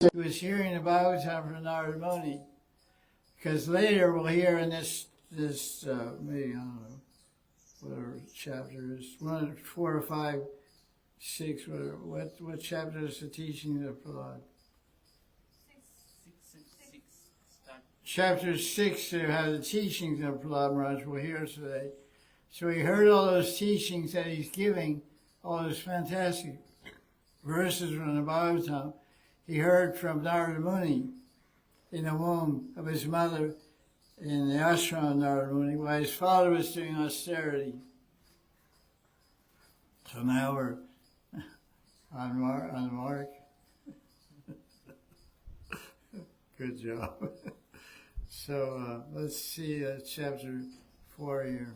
He was hearing the Bhagavatam from Narada Muni, because later we'll hear in this maybe, I don't know, whatever chapter is, 1, 4 or 5, 6, whatever. What chapter is the teaching of Prahlad? Six. Chapter 6, they have the teachings of Prahlad Maharaj we'll hear today. So he heard all those teachings that he's giving, all those fantastic verses from the Bhagavatam. He heard from Narada Muni in the womb of his mother in the ashram of Narada Muni while his father was doing austerity. So now we're on the mark. Good job. So let's see chapter 4 here.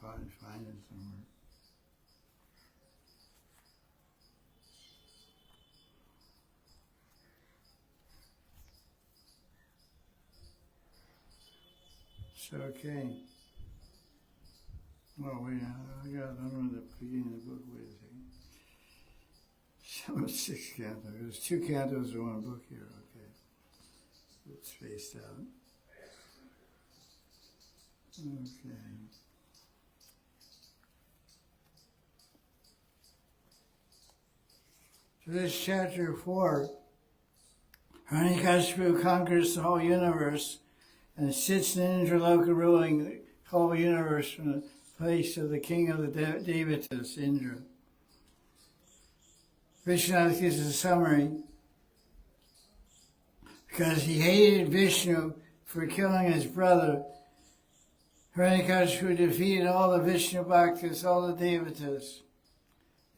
Find it somewhere. So, okay. Well, I got under the beginning of the book. Wait a second. 6 cantos. There's 2 cantos in one book here. Okay. It's spaced out. Okay. So this chapter 4, Hiranyakashipu conquers the whole universe and sits in Indraloka ruling the whole universe from the place of the king of the Devatas, Indra. Vishwanath gives a summary. Because he hated Vishnu for killing his brother, Hiranyakashipu defeated all the Vishnu Bhaktas, all the Devatas.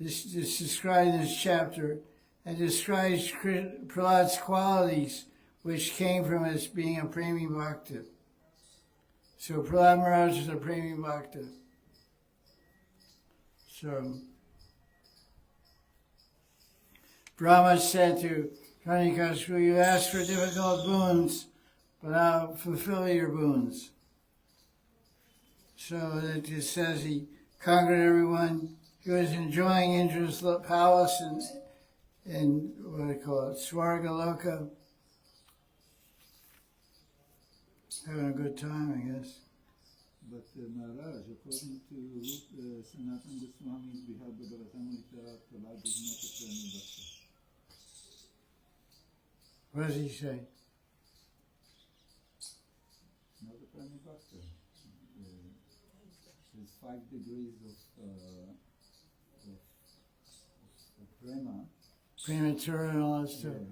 This is described in this chapter and describes Prahlad's qualities which came from his being a Premi Bhakta. So Prahlad Maharaj is a Premi Bhakta. So Brahma said to Hiranyakashipu, you ask for difficult boons, but I'll fulfill your boons. So it says he conquered everyone. He was enjoying Indra's palace in what do they call it, Swargaloka. Having a good time, I guess. But Maharaj, according to Sanatana Goswami's Srimad Bhagavatam, Prahlad is not a Premi Bhakta. What does he say? Not a Premi Bhakta. There's 5 degrees of prema. Premature and all that stuff.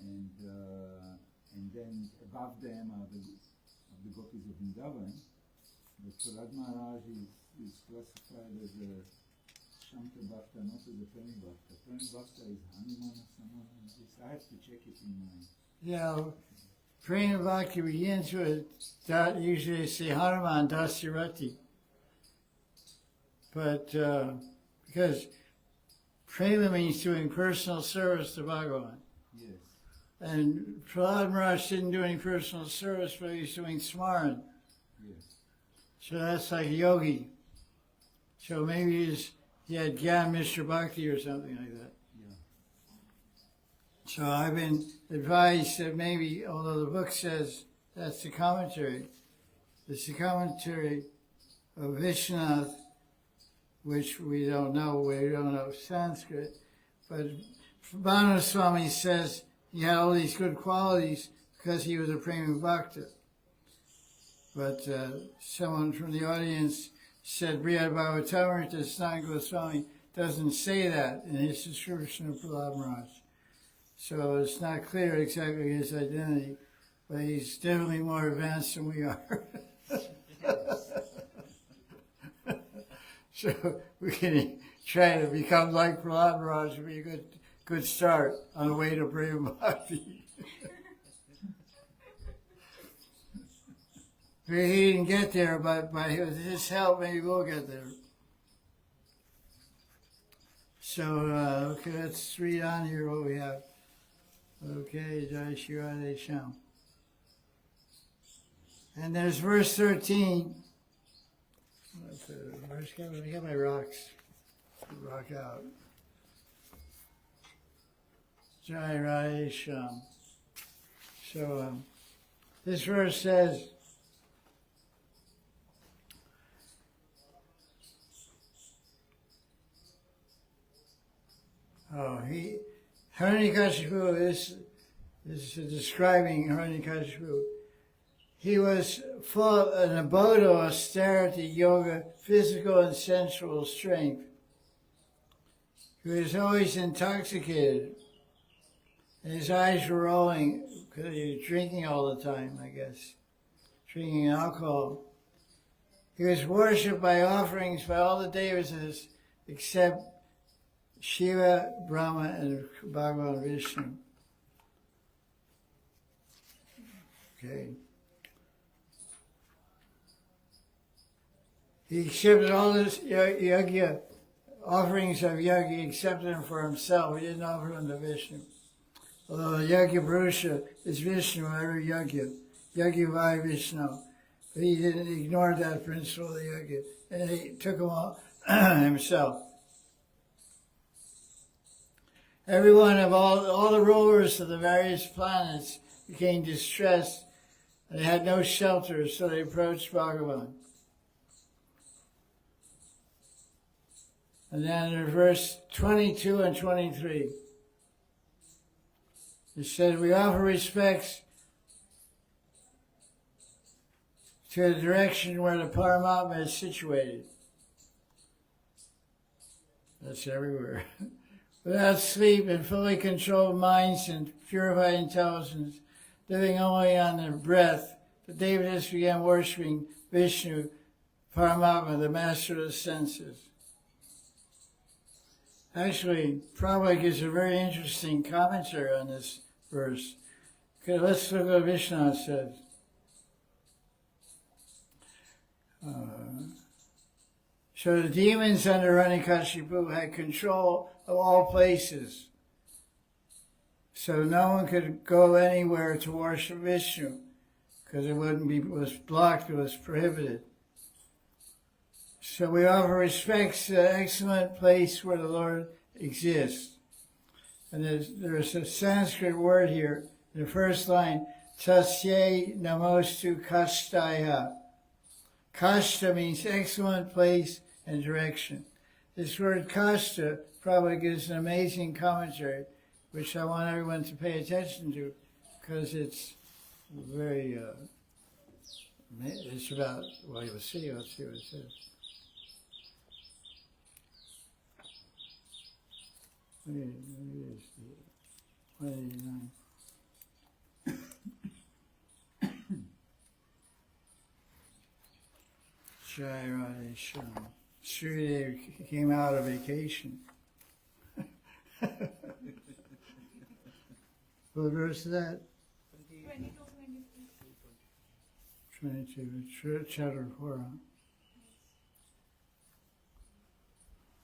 Yeah. And then above them are the gopis of Vrindavan. But Prahlad Maharaj is classified as a Shanta Bhakta, not as a Premi Bhakta. Premi Bhakta is Hanuman or someone. I have to check it in my... Yeah, Premi Bhakta begins with, usually they say Hanuman Dasirati. But because Prema means doing personal service to Bhagavan. Yes. And Prahlad Maharaj didn't do any personal service, but he was doing smaran. Yes. So that's like a yogi. So maybe he had Gyan Mishra Bhakti or something like that. Yeah. So I've been advised that maybe, although the book says that's the commentary, it's the commentary of Vishwanath, which we don't know Sanskrit, but Bhanu Swami says he had all these good qualities because he was a Premi Bhakta. But someone from the audience said Srimad Bhagavatam to Sanatana Goswami doesn't say that in his description of Prahlad Maharaj. So it's not clear exactly his identity, but he's definitely more advanced than we are. So we can try to become like Prahlad Maharaj would be a good start on the way to Prema Bhakti. He didn't get there, but by his help, maybe we'll get there. So, okay, let's read on here what we have. Okay, Jai Shri Radhe Shyam. And there's verse 13. Where's I got my rocks? rock out. Jai Radhe Shyam. So this verse says, Hiranyakashipu, this is describing Hiranyakashipu. He was full of an abode of austerity, yoga, physical and sensual strength. He was always intoxicated, and his eyes were rolling because he was drinking all the time, I guess, drinking alcohol. He was worshipped by offerings by all the devas except Shiva, Brahma, and Bhagavan Vishnu. Okay. He accepted all this yajna, offerings of yajna, he accepted them for himself. He didn't offer them to Vishnu. Although the yajna Purusha is Vishnu, every yajna vai Vishnu. But he didn't ignore that principle of the yajna, and he took them all himself. Everyone of all the rulers of the various planets became distressed, and they had no shelter, so they approached Bhagavan. And then in verse 22 and 23, it says, we offer respects to the direction where the Paramatma is situated. That's everywhere. Without sleep and fully controlled minds and purified intelligence, living only on their breath, the Devatas began worshipping Vishnu, Paramatma, the master of the senses. Actually, Prabhupada gives a very interesting commentary on this verse. Okay, let's look what Vishnu says. So the demons under Hiranyakashipu had control of all places. So no one could go anywhere to worship Vishnu because it was blocked, it was prohibited. So we offer respects to the excellent place where the Lord exists. And there's a Sanskrit word here in the first line, Tasye Namostu Kashtaya. Kashta means excellent place and direction. This word kashta probably gives an amazing commentary, which I want everyone to pay attention to, because it's very, it's about, well, let's see what it says. 189. Jai Radhe Shyam. Sridev came out of vacation. What verse is that? 22, chapter 4.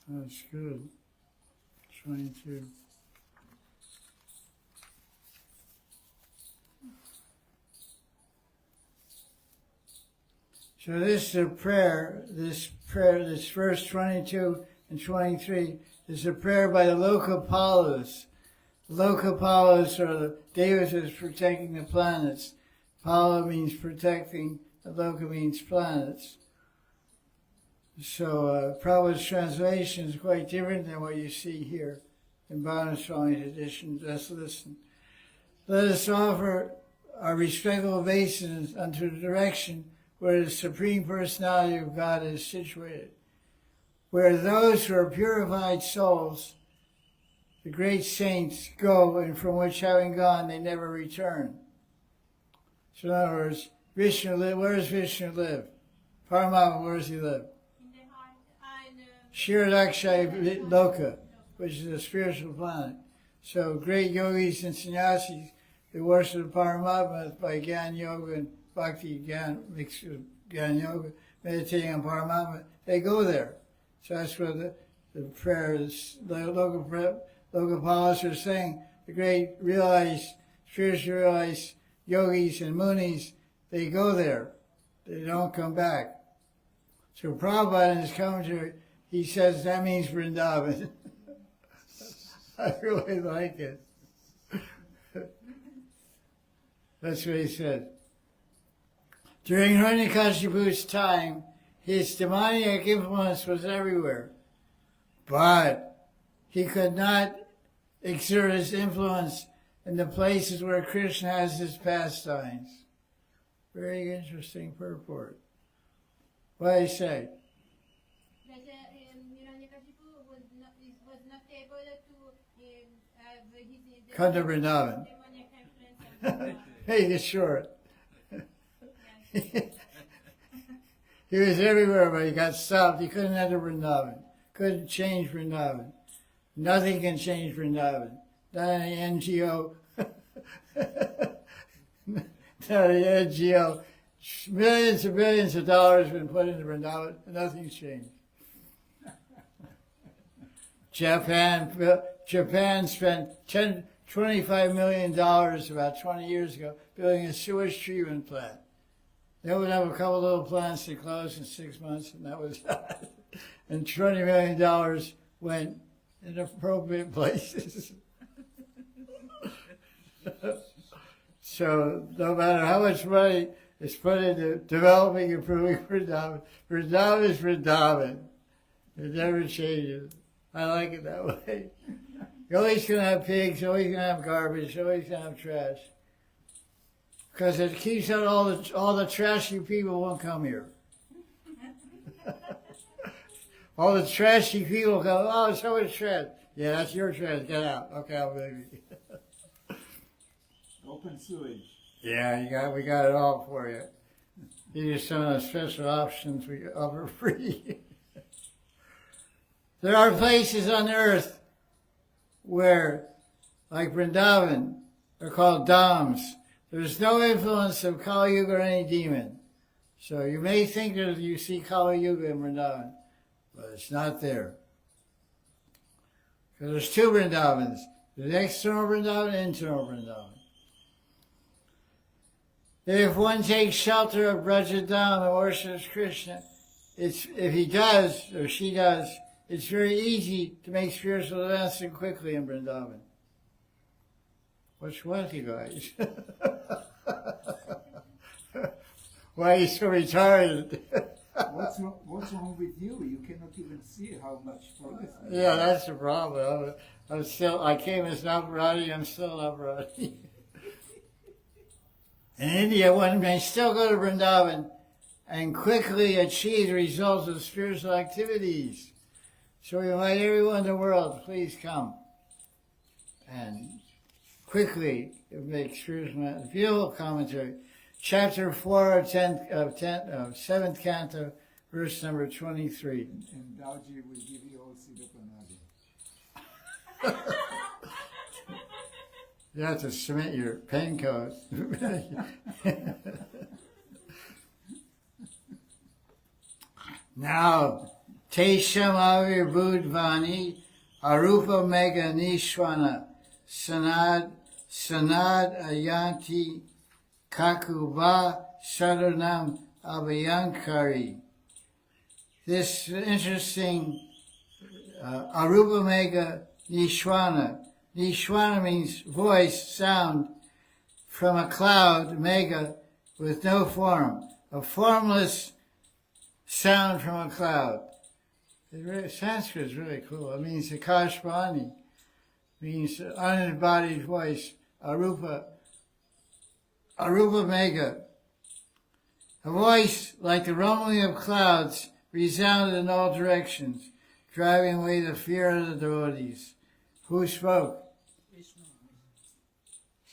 That's good. 22. So this is a prayer, this verse 22 and 23 is a prayer by the Lokapalas. Lokapalas are the devatas protecting the planets. Pala means protecting, the Loka means planets. So Prabhupada's translation is quite different than what you see here in Bhagavatam Swami's edition. Just listen. Let us offer our respectful obeisance unto the direction where the Supreme Personality of God is situated, where those who are purified souls, the great saints, go, and from which having gone, they never return. So in other words, Vishnu where does Vishnu live? Paramatma, where does he live? Shiradakshay Loka, which is a spiritual planet. So great yogis and sannyasis, they worship the Paramatma by Gyan Yoga and Bhakti Gyan, mixed with Gyan Yoga, meditating on Paramatma. They go there. So that's what the prayers, the Lokapalas are saying. The great realized, spiritually realized yogis and munis, they go there. They don't come back. So Prabhupada in his commentary, he says that means Vrindavan. I really like it. That's what he said. During Hiranyakashipu's time, his demoniac influence was everywhere, but he could not exert his influence in the places where Krishna has his pastimes. Very interesting purport. What did he say? That Hiranyakashipu was not able to have his Come to Vrindavan. demoniac influence. Make it short. He was everywhere, but he got stopped. He couldn't enter Vrindavan. Couldn't change Vrindavan. Nothing can change Vrindavan. Not any NGO. Not any NGO. Millions and billions of dollars have been put into Vrindavan. Nothing's changed. Japan spent $25 million about 20 years ago building a sewage treatment plant. They would have a couple little plants that closed in 6 months, and that was that. And $20 million went in appropriate places. So no matter how much money is put into developing, improving Vrindavan, Vrindavan is Vrindavan. It never changes. I like it that way. You're always going to have pigs, you're always going to have garbage, you're always going to have trash. Because it keeps out all the trashy people won't come here. All the trashy people go, oh, so much trash. Yeah, that's your trash. Get out. Okay, I'll believe you. Open sewage. Yeah, we got it all for you. These are some of the special options we offer free. There are places on earth where, like Vrindavan, they're called dhams. There's no influence of Kali Yuga or any demon. So you may think that you see Kali Yuga in Vrindavan, but it's not there. Because there's two Vrindavans. There's external Vrindavan and internal Vrindavan. If one takes shelter of Brajadam and worships Krishna, if he does, or she does, it's very easy to make spiritual advancement quickly in Vrindavan. What's what, you guys? Why are you so retarded? What's wrong with you? You cannot even see how much progress. Yeah, that's the problem. I came as an operatic, I'm still an operatic. In India, one may still go to Vrindavan and quickly achieve the results of spiritual activities. So we invite everyone in the world, please come. And quickly make spiritual, beautiful commentary. Chapter 4 of 7th Canto, verse number 23. And Dauji will give you all Siddha Pranadi. You have to submit your pen code. Now, Tesham Avir Budvani, Arupa Mega Nishwana, Sanad Ayanti Kakuba Sadhanam Abhayankari. This interesting Arupa Mega Nishwana. Nishwana means voice, sound, from a cloud, mega, with no form. A formless sound from a cloud. Sanskrit is really cool. It means Akashvani. Means unembodied voice. Arupa mega. A voice like the rumbling of clouds resounded in all directions, driving away the fear of the devotees. Who spoke?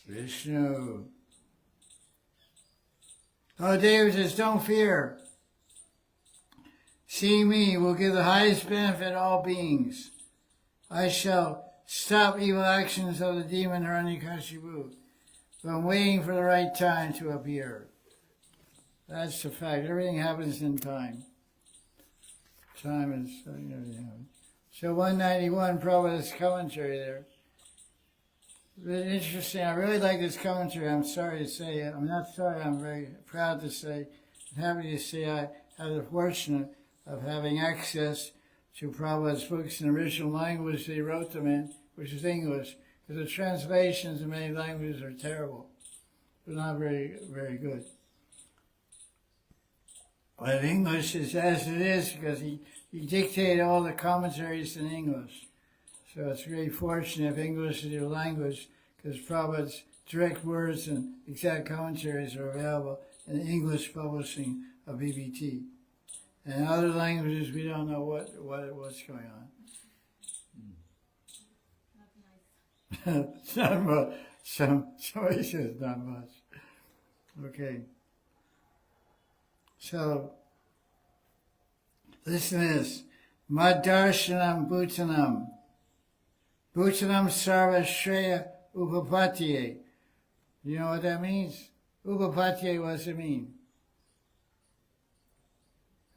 Vishnu. Oh, David says, don't fear. See me will give the highest benefit to all beings. I shall stop evil actions of the demon Hiranyakashipu, but I'm waiting for the right time to appear. That's the fact. Everything happens in time. Time is everything happens. So 191, Prabhupada's commentary there. Really interesting. I really like this commentary. I'm sorry to say it. I'm not sorry. I'm very proud to say, happy to say I have the fortune of having access to Prabhupada's books in the original language they wrote them in, which is English, because the translations in many languages are terrible. They're not very, very good. But English is as it is because he dictated all the commentaries in English. So it's really fortunate if English is your language, because Prabhupada's direct words and exact commentaries are available in English publishing of BBT. And in other languages, we don't know what's going on. Not nice. It's not much. Somebody says not much. Okay. So, listen to this. Maddarshanam bhutanam. Bhutanam sarva shreya upapatye. You know what that means? Upapatye, what does it mean?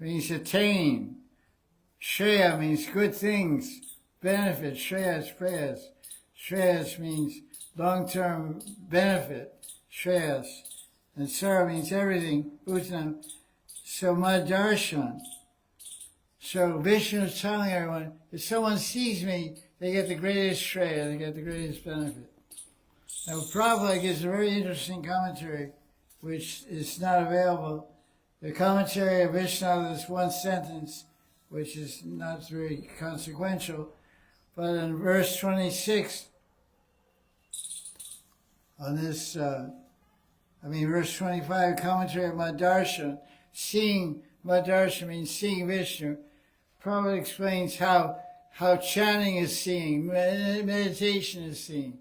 It means attaining. Shreya means good things, benefit. Shreya is prayers. Shreyas means long-term benefit. Shreyas. And Sarva means everything. Bhutanam. So Maddarshan. So Vishnu is telling everyone, if someone sees me, they get the greatest Shreya, they get the greatest benefit. Now Prabhupada gives a very interesting commentary, which is not available. The commentary of Vishnu is one sentence, which is not very consequential. But in verse 26, on this, verse 25, commentary of Maddarshan, seeing Maddarshan means seeing Vishnu. Prabhupada explains how chanting is seeing, meditation is seeing.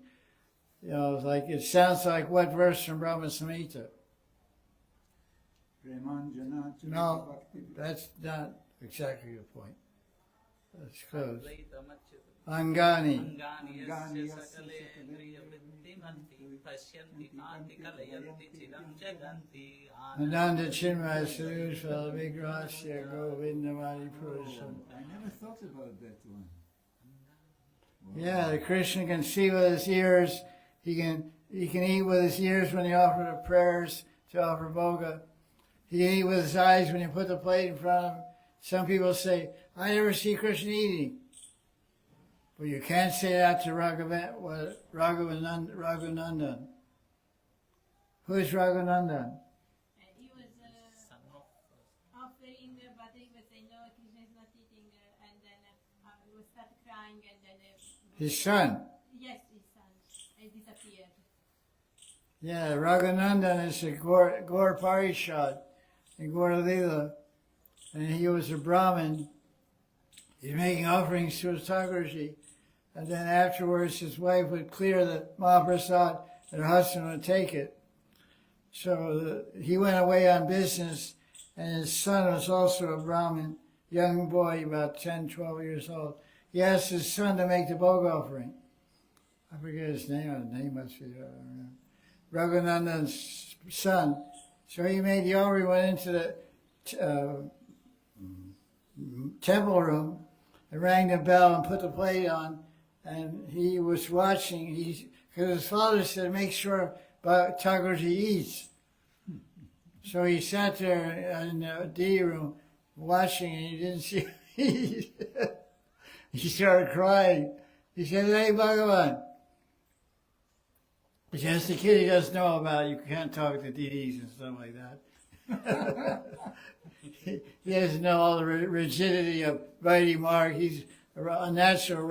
You know, like it sounds like what verse from Brahma Samhita? No, that's not exactly the point. That's close. Angani. Ananda Chinmaya Sarusvala Vigrasya Govindamadi Purusham. I never thought about that one. Yeah, Krishna can see with his ears. He can eat with his ears when he offers the prayers to offer bhoga. He can eat with his eyes when you put the plate in front of him. Some people say, I never see Krishna eating. But you can't say that to Raghunandan. Who is Raghunandan? He was offering, but he was saying, no, Krishna is not eating, and then he was start crying, and then... His son. Yes, his son. It disappeared. Yeah, Raghunandan is a Gaur Parishad in Gaur Lila. And he was a Brahmin. He's making offerings to his Thakurji. And then afterwards his wife would clear the Mahaprasad and her husband would take it. So he went away on business, and his son was also a Brahmin, young boy, about 10, 12 years old. He asked his son to make the bhoga offering. I forget his name. His name must be Raghunandan's son. So he made the offering, went into the temple room and rang the bell and put the plate on, and he was watching. Because his father said, make sure Thakurji eats. So he sat there in the D room watching, and he didn't see him eat. He started crying. He said, hey, Bhagavan. Because the kid he doesn't know about, you can't talk to DDs and stuff like that. He doesn't know all the rigidity of Vaidhi Marg. He's a natural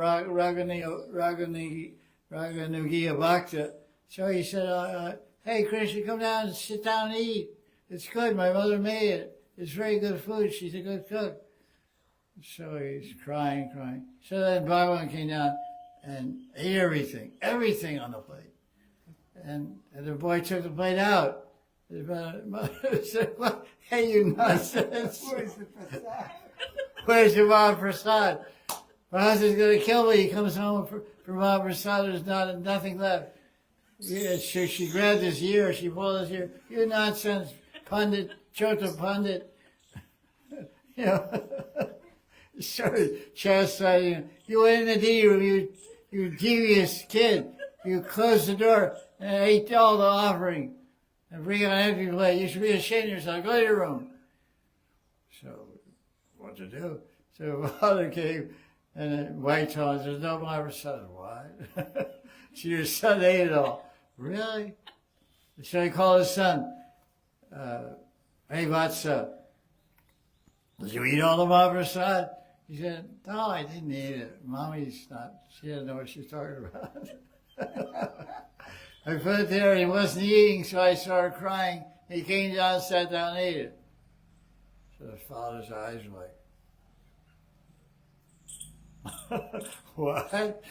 Raganugiya Bhakta. So he said, hey, Krishna, come down and sit down and eat. It's good. My mother made it. It's very good food. She's a good cook. So he's crying. So then Bhagavan came down and ate everything on the plate. And the boy took the plate out. His mother said, well, hey, you nonsense. Where's the prasad? Where's your Mahaprasad? My husband's going to kill me. He comes home for Mahaprasad. There's nothing left. Yeah, she grabbed his ear. She pulled his ear. You nonsense, Pandit, Chota Pandit. You know, started chastising him. You went in the D room, you devious kid. You closed the door and ate all the offering. And bring on an empty plate. You should be ashamed of yourself. Go to your room. So, what to do? So the father came, and the wife told him, there's no Maharaj. What? So your son ate it all. Really? So he called his son, hey, Vatsa, did you eat all the Maharaj? He said, no, I didn't eat it. Mommy's not, she doesn't know what she's talking about. I put it there, he wasn't eating, so I started crying. He came down, sat down, and ate it. So the father's eyes were like, what?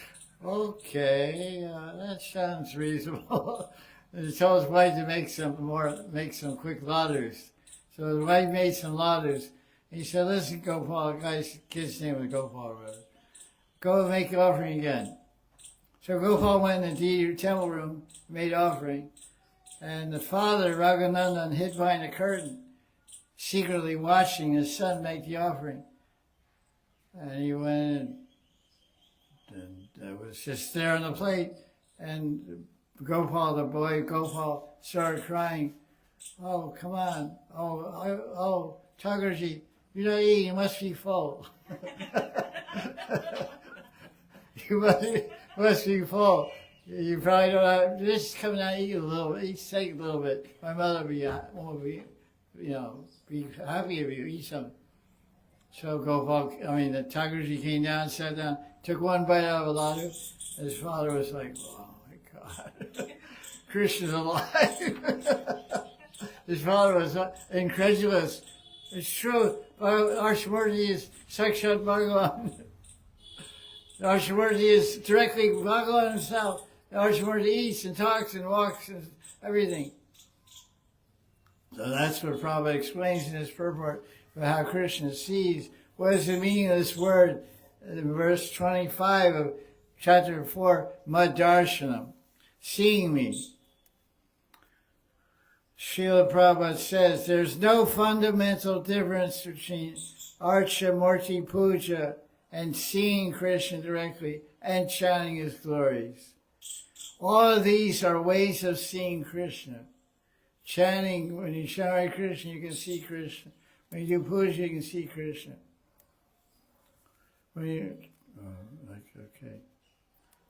Okay, that sounds reasonable. And he told his wife to make some quick laddus. So his wife made some laddus. He said, listen, Gopal, the kid's name was Gopal, rather. Go and make the offering again. So Gopal went in the temple room, made offering, and the father, Raghunandan, hid behind a curtain, secretly watching his son make the offering. And he went in, and it was just there on the plate, and Gopal, the boy, Gopal, started crying. Oh, come on. Oh, Thakurji, you're not eating, you must be full. You must be full. You probably don't have, just come down and eat a little, take a little bit. My mother will be happy if you eat some. So the Thakurji came down, sat down, took one bite out of a laddu. His father was like, oh my God, Krishna's alive. His father was incredulous. It's true. Arshamurti is Sakshat Bhagavan. Arshamurti is directly Bhagavan himself. Arshamurti eats and talks and walks and everything. So that's what Prabhupada explains in his purport about how Krishna sees. What is the meaning of this word? In verse 25 of chapter 4, Maddarshanam, seeing me. Srila Prabhupada says, there's no fundamental difference between Archa Murti Puja and seeing Krishna directly and chanting his glories. All of these are ways of seeing Krishna. Chanting, when you chant Krishna, you can see Krishna. When you do puja, you can see Krishna.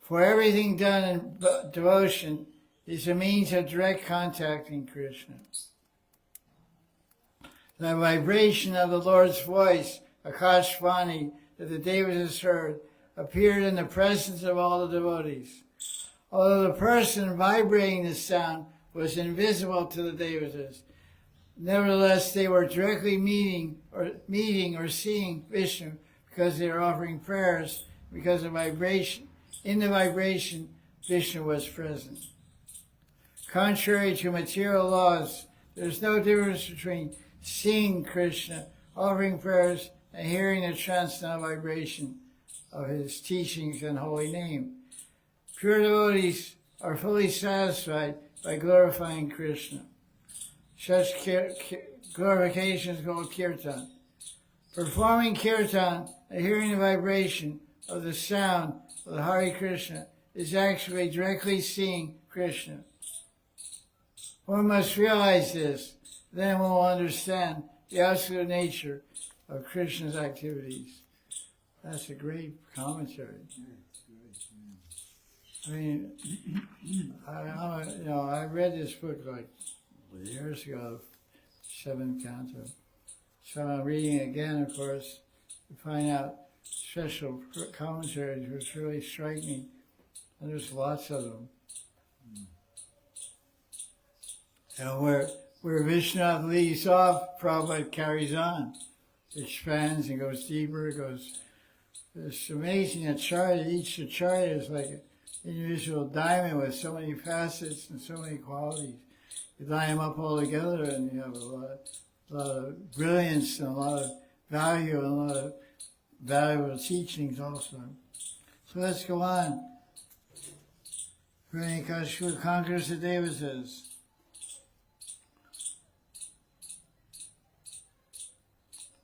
For everything done in devotion is a means of direct contacting Krishna. The vibration of the Lord's voice, Akashvani, that the Devatas heard, appeared in the presence of all the devotees. Although the person vibrating the sound was invisible to the Devatas, nevertheless they were directly meeting or seeing Vishnu because they were offering prayers because of vibration. In the vibration, Vishnu was present. Contrary to material laws, there's no difference between seeing Krishna, offering prayers, and hearing the transcendental vibration of his teachings and holy name. Pure devotees are fully satisfied by glorifying Krishna. Such glorification is called kirtan. Performing kirtan and hearing the vibration of the sound of the Hare Krishna is actually directly seeing Krishna. One must realize this, then one will understand the absolute nature of Krishna's activities. That's a great commentary. I mean, I read this book like years ago, 7th Canto. So I'm reading it again, of course, to find out special commentaries which really strike me. And there's lots of them. And where Vishnu leaves off, Prabhupada carries on. It expands and goes deeper. It's amazing. Each acharya is like an individual diamond with so many facets and so many qualities. You line them up all together and you have a lot of brilliance and a lot of value and a lot of valuable teachings also. So let's go on. Hiranyakashipu conquers the Devatas.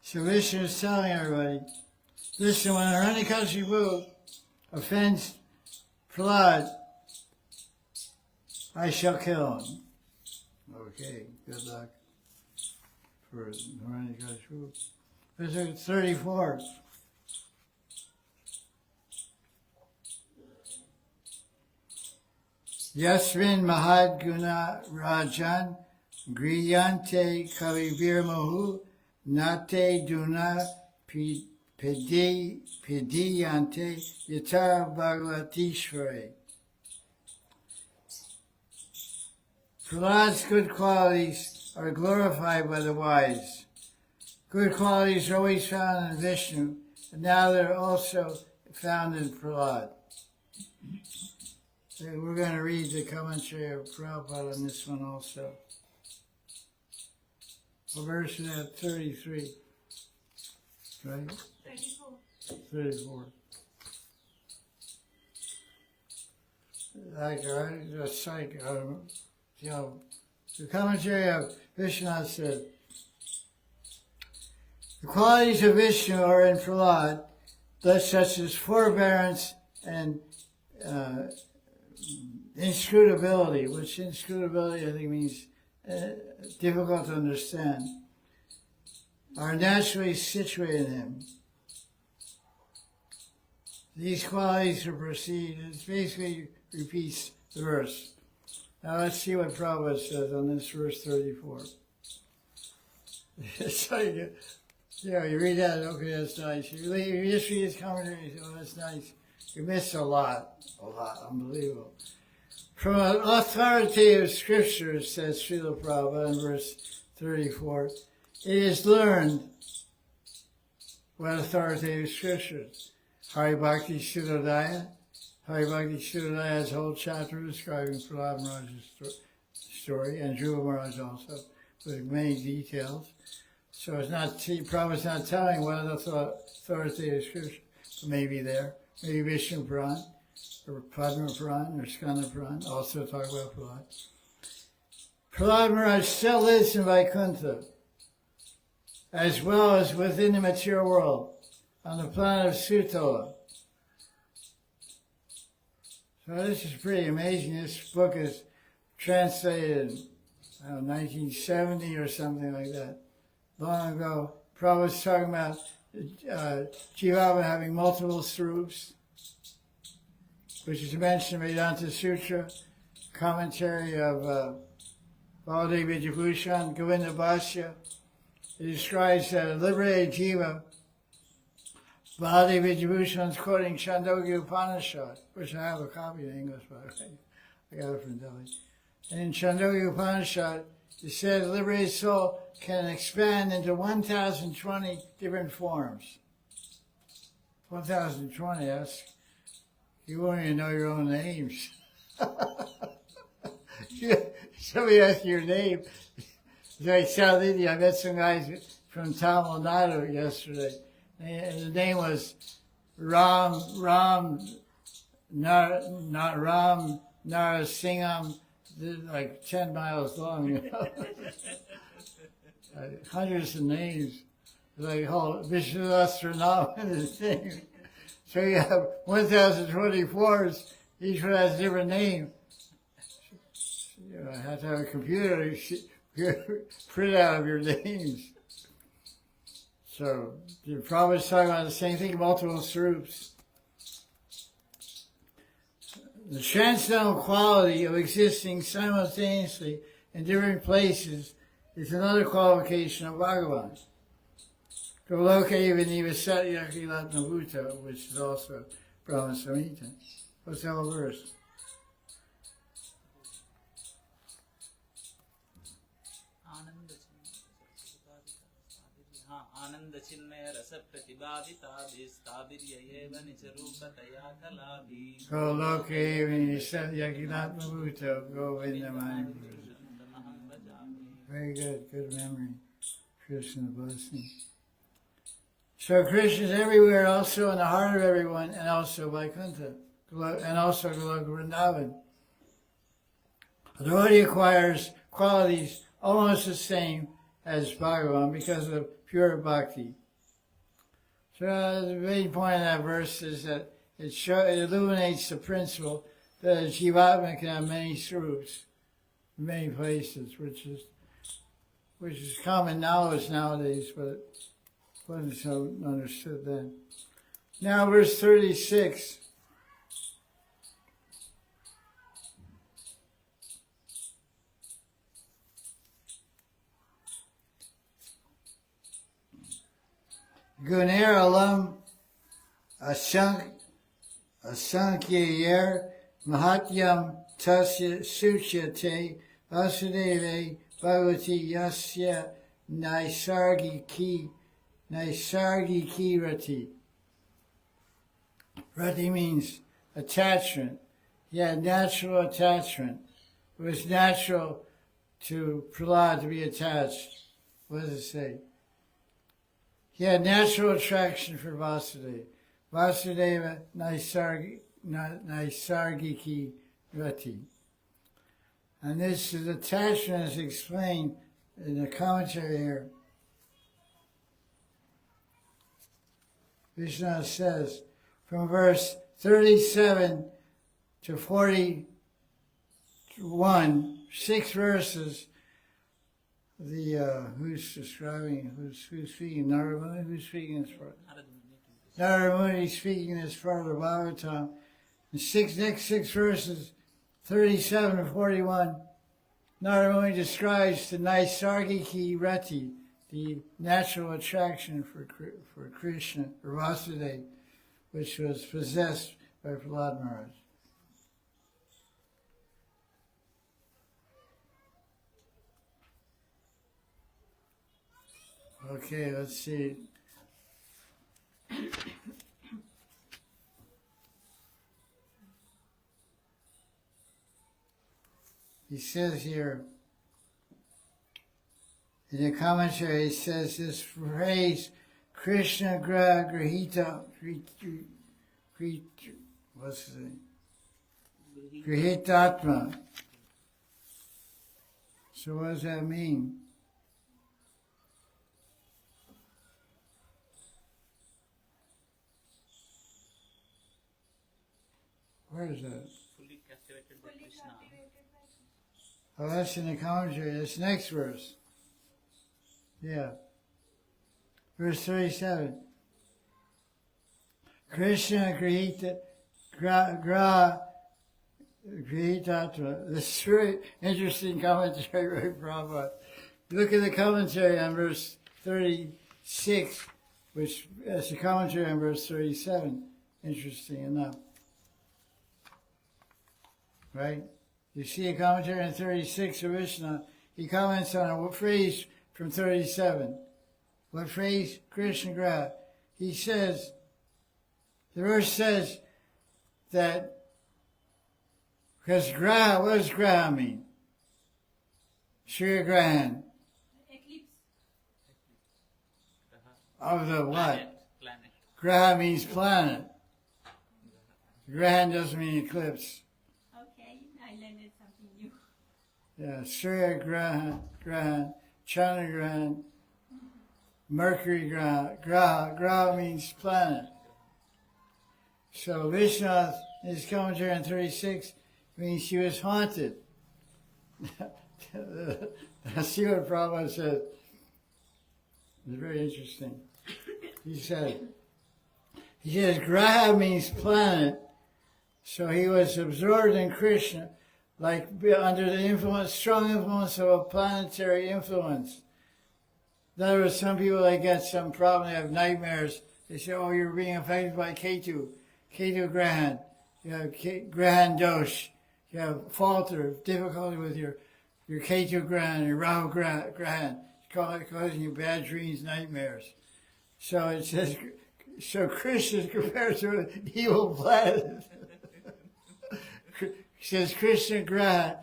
So Vishnu is telling everybody, listen, when Hiranyakashipu offends Prahlad, I shall kill him. Okay, good luck for Hiranyakashipu. Verse 34. Yasmin Mahad Guna Rajan Griyante Kalibir Mohu Nate Duna Pediyante Yata Bhagavatishvare. Prahlad's good qualities are glorified by the wise. Good qualities are always found in Vishnu, and now they're also found in Prahlad. So we're going to read the commentary of Prabhupada on this one also. What verse is that? 33. Right? 34. 34. The commentary of Vishnu said, the qualities of Vishnu are in Prahlad, such as forbearance and inscrutability, which inscrutability I think means difficult to understand, are naturally situated in him. These qualities are perceived, it basically repeats the verse. Now let's see what Prabhupada says on this verse 34. So you read that, okay, that's nice. You just read his commentary, oh, that's nice. You miss a lot, unbelievable. From an authoritative scripture, says Srila Prabhupada in verse 34, it is learned what authoritative scriptures. Hari Bhakti Sudodaya. Hari Bhakti Sudodaya has a whole chapter describing Prahlad Maharaj's story, and Dhruva Maharaj also, with many details. So it's not, Prabhupada's not telling what authoritative scripture may be there. Maybe Vishnu Puran, or Padma Puran, or Skanda Puran, also talk about Prahlad. Prahlad Maharaj still lives in Vaikuntha, as well as within the material world, on the planet of Sutala. So this is pretty amazing. This book is translated in 1970 or something like that. Long ago, Prabhupada was talking about Jivatma having multiple swarups, which is mentioned in Vedanta Sutra, commentary of Baladev Vidyabhushan, Govinda Bhashya. It describes that a liberated jiva, Baladev Vidyabhushan is quoting Chandogya Upanishad, which I have a copy in English, by the way. I got it from Delhi. And in Chandogya Upanishad, it says liberated soul can expand into 1,020 different forms. 1,020, that's, you won't even know your own names. Somebody asks your name. It's like South India. I met some guys from Tamil Nadu yesterday. And the name was Narasingham, like 10 miles long, you know. Hundreds of names, like whole Vishnuasranam and his name. So you have 1,024s, each one has a different name. You know, I have to have a computer to print out of your names. So the Prabhupada is talking about the same thing, multiple swarups. The transcendental quality of existing simultaneously in different places is another qualification of Bhagavan. Goloka Eva Satya Kilatna Bhuta, which is also Brahma Samhita. What's the whole verse? आनंद चिन्मय रस प्रतिपादिता देस्ताभिर्ययेव निज रूपतया कलाभि Goloka Eva Satya Kilatna Bhuta, Govinda Mahanidhi. Very good, good memory. Krishna blessing. So Krishna is everywhere, also in the heart of everyone, and also Vaikuntha, and also Goloka Vrindavan. The devotee acquires qualities almost the same as Bhagavan because of pure bhakti. So the main point of that verse is that it illuminates the principle that a Jivatma can have many swarups in many places, which is common knowledge nowadays, but wasn't so understood then. Now verse 36. Guner alam asankyayer mahatyam tasya suchyate vasudeve bhagavati yasya naisargiki rati. Rati means attachment. He had natural attachment. It was natural to Prahlad to be attached. What does it say? He had natural attraction for Vasudeva. Vasudeva naisargiki rati. And this is attachment is explained in the commentary here. Vishnu says, from verse 37 to 41, 6 verses, who's speaking? Narada Muni, who's speaking this part? Narada Muni speaking this part of Bhagavatam. The next 6 verses, 37 to 41, Narada Muni describes the Naisargiki Rati, the natural attraction for Krishna, or Vasudeva, which was possessed by Prahlad Maharaj. Okay, let's see. He says here, in the commentary, he says this phrase, Krishna Gra Grihita, what's the name? Grihitatma. So what does that mean? Where is that? Fully captivated by Krishna. Oh, that's in the commentary. That's next verse. Yeah. Verse 37. Krishna Grihita Grihitatva. This is very interesting commentary, right, Prabhupada? Look at the commentary on verse 36, which is a commentary on verse 37. Interesting enough. Right? You see a commentary on 36 of Vishnu. He comments on a phrase from 37. What phrase? Krishna Gra. He says, the verse says that, because Gra, what does Gra mean? Surya Grahan. Eclipse. Of the what? Planet. Graha means planet. Grahan doesn't mean eclipse. Okay, I learned something new. Yeah, Surya Grahan, Chandra Grahan, Mercury Graha means planet. So Vishnu, in his commentary on 36, means she was haunted. See what Prabhupada said. It's very interesting. He says, Graha means planet, so he was absorbed in Krishna, like under the influence, strong influence of a planetary influence. In other words, some people, they get some problem, they have nightmares. They say, oh, you're being affected by Ketu Grahan. You have Grahan Dosh. You have fault or difficulty with your Ketu Grahan, your Rahu Grahan. It's causing you bad dreams, nightmares. So it says, so Krishna is compared to an evil planet. It says Krishna Graha,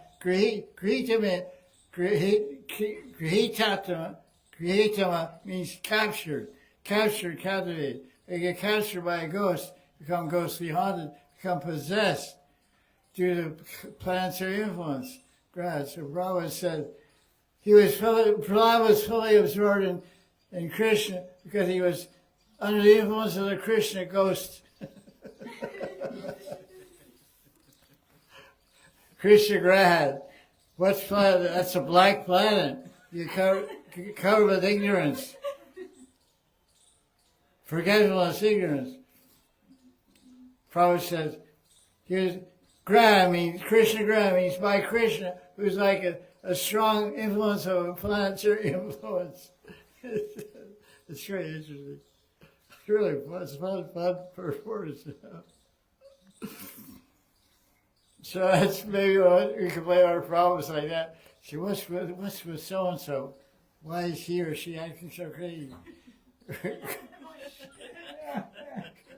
Grihitatma means captured, captivated. They get captured by a ghost, become ghostly haunted, become possessed due to planetary influence. Graha. So Prabhupada said Prahlad was fully absorbed in Krishna because he was under the influence of the Krishna ghost. Krishna Graha. What's planet? That's a black planet. You covered with ignorance. Forgetfulness, ignorance. Prabhupada says, here's Graha means, Krishna Graha means by Krishna, who's like a strong influence of a planetary influence. It's very interesting. really fun. It's fun performance. So that's maybe what we can blame our problems like that. See, what's with so and so? Why is he or she acting so crazy?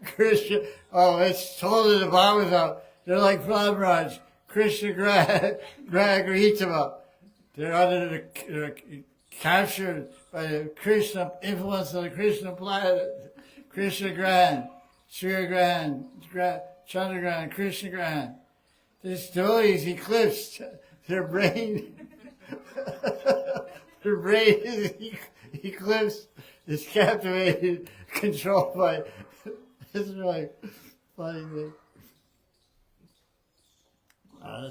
Krishna, oh, it's told in the Bhagavatam. They're like Maharaj, Krishna Grahagritava. They're captured by the Krishna influence of the Krishna planet. Krishna Gran, Surya Gran, Chandra Gran, Krishna Gran. This devotees eclipsed their brain. Their brain is eclipsed, is captivated, controlled by. This is really funny thing.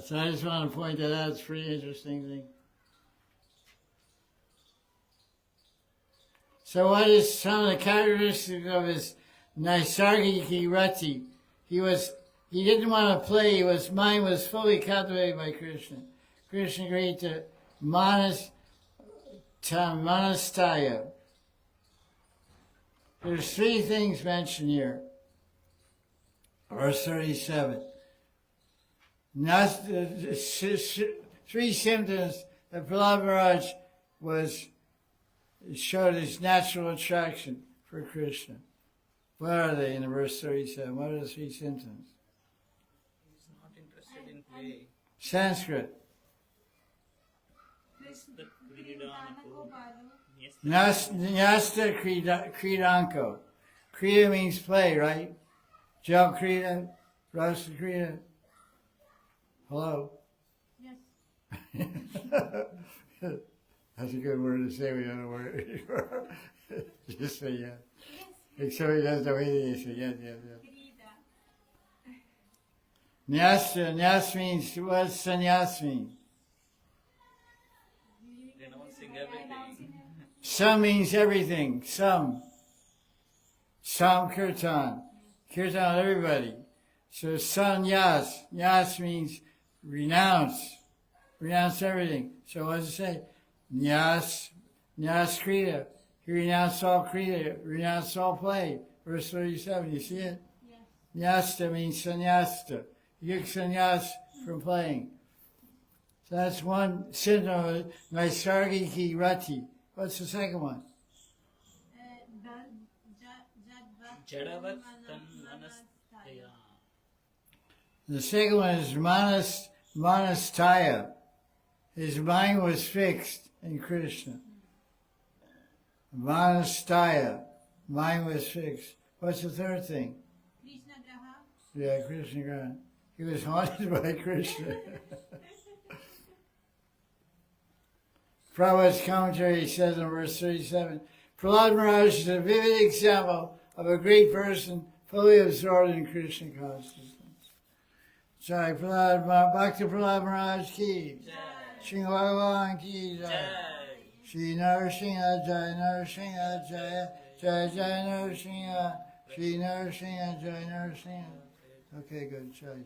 So I just want to point that out. It's a pretty interesting thing. So what is some of the characteristics of his Naisargiki Rati? He didn't want to play. His mind was fully captivated by Krishna. Krishna agreed to Manastaya. There's three things mentioned here. Verse 37. Three symptoms that Prahlad Maharaj showed his natural attraction for Krishna. What are they in verse 37? What are the three symptoms? He's not interested in play. Sanskrit. The Kridanako. Yes. Nyasta Kridanko. Krida means play, right? Jump Krida, Rasa Krida. Hello? Yes. That's a good word to say. We don't know where it is. Just say yeah. Yes. If somebody doesn't know anything, you say yes. Krida. Nyas means, what does sannyas mean? Renouncing everything. Sam means everything. Sam kirtan. Kirtan, everybody. So sannyas. Nyas means renounce. Renounce everything. So what does it say? Nyas krida. He renounced all krida, renounced all play. Verse 37, you see it? Yes. Nyasta means sannyasta. You get sannyas from playing. So that's one symptom of Naisargiki Rati. What's the second one? Jadavat Tanmanastaya. The second one is Manastaya. His mind was fixed in Krishna. Manastaya. Mind was fixed. What's the third thing? Krishna Graha. Yeah, Krishna Grant. He was haunted by Krishna. Prabhupada's commentary says in verse 37, Prahlad Maharaj is a vivid example of a great person fully absorbed in Krishna consciousness. Jai Prahlad, Bhakti Prahlad Maharaj ki, Shri Bhagavan ki jai, Shri Narasingha Jai Narasingha Jaya, Jai Jai Narasingha, Shri Narasingha Jai Narasingha. Okay, good, Jai.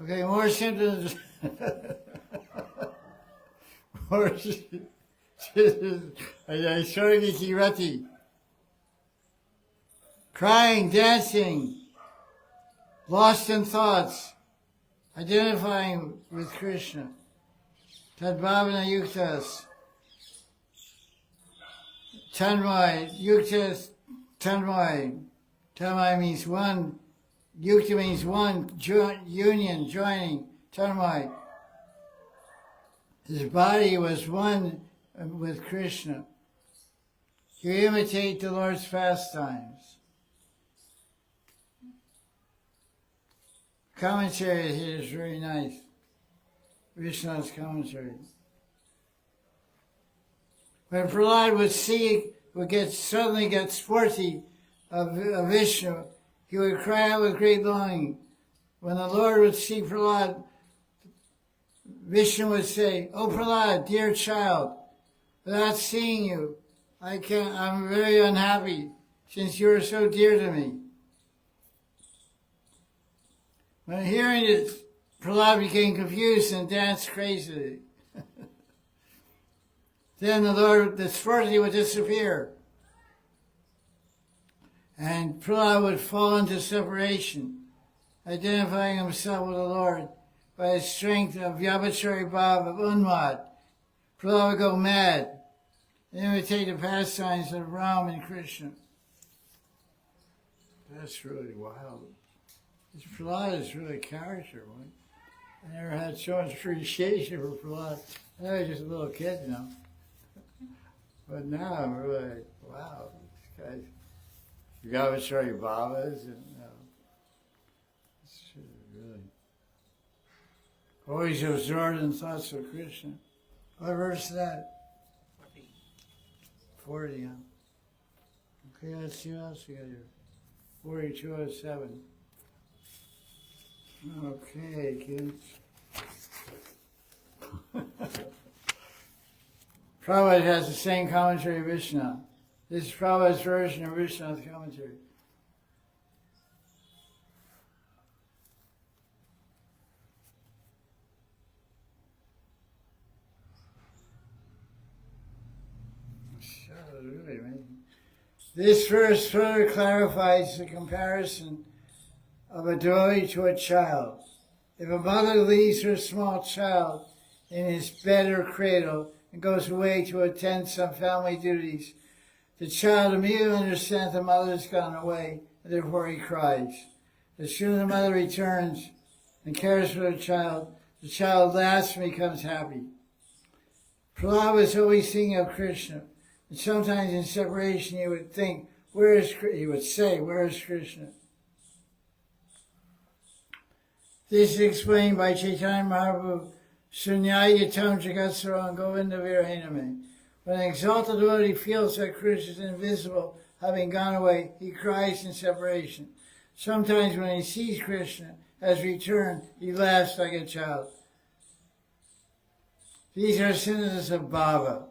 Okay, more symptoms. More symptoms. Naisargiki Rati. Crying, dancing, lost in thoughts, identifying with Krishna. Tadbhavana yuktas. Tanmay, yuktas, tanmay. Tanmay means one. Yukta means one, union, joining. Tanmay. His body was one with Krishna. You imitate the Lord's pastimes. Commentary here is very nice. Vishnu's commentary. When Prahlad would suddenly get sporty of Vishnu, he would cry out with great longing. When the Lord would see Prahlad, Vishnu would say, "Oh Prahlad, dear child, without seeing you, I'm very unhappy since you are so dear to me." When hearing it, Prahlad became confused and danced crazily. Then the sporty would disappear. And Prahlad would fall into separation, identifying himself with the Lord by the strength of Vyabhachari Bhav of Unmad. Prahlad would go mad and imitate the pastimes of Ram and Krishna. That's really wild. This Prahlad is really a character. Right? I never had so much appreciation for Prahlad. I was just a little kid, you know. But now I'm really like, wow, this guy's Vyabhachari Bhavas and it's really always absorbed in thoughts of Krishna. What verse is that? 40, yeah. Okay, let's see what else we got here. 4207. Okay, kids. Prabhupada has the same commentary of Vishnu. This is Prabhupada's version of Vishnu's commentary. Really amazing. This verse further clarifies the comparison of a devotee to a child. If a mother leaves her small child in his bed or cradle and goes away to attend some family duties, the child immediately understands the mother has gone away, and therefore he cries. As soon as the mother returns and cares for the child laughs and becomes happy. Prahlad was always thinking of Krishna, and sometimes in separation he would think, he would say, where is Krishna? This is explained by Chaitanya Mahaprabhu, Sunyaya Tam Jagatsaram Govinda Virahiname. When an exalted devotee feels that Krishna is invisible, having gone away, he cries in separation. Sometimes when he sees Krishna has returned, he laughs like a child. These are synonyms of bhava.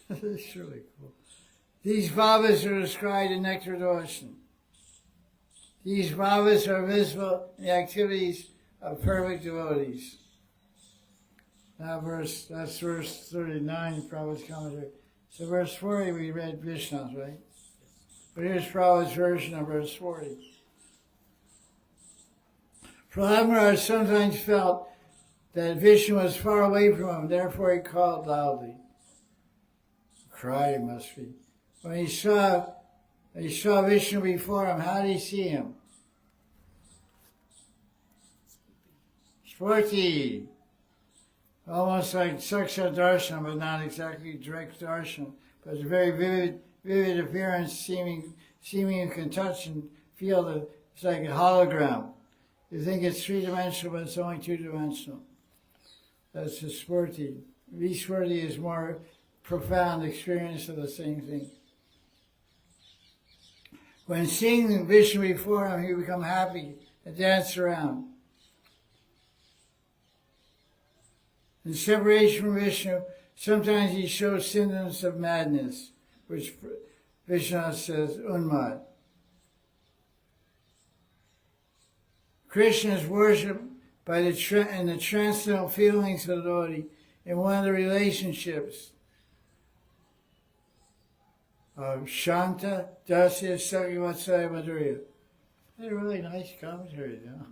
That's really cool. These bhavas are described in Nectar Ocean. These bhavas are visible in the activities of perfect devotees. Now that's verse 39, Prabhupada's commentary. So verse 40 we read Vishnu's, right? But here's Prabhupada's version of verse 40. Prahlad Maharaj sometimes felt that Vishnu was far away from him, therefore he called loudly. Cried, it must be. When he saw Vishnu before him, how did he see him? Sporty. Almost like Saksha Darshan, but not exactly direct darshan. But it's a very vivid appearance, seeming you can touch and feel that it's like a hologram. You think it's three-dimensional, but it's only two-dimensional. That's the Sporty. Vishwarti is more profound experience of the same thing. When seeing Vishnu before him, he would become happy and dance around. In separation from Vishnu, sometimes he shows symptoms of madness, which Vishnu says, unmad. Krishna is worshipped by the transcendental feelings of the devotee in one of the relationships of Shanta, Dasya, Sakya, Vatsaya, Madhurya. They're really nice commentaries, you know.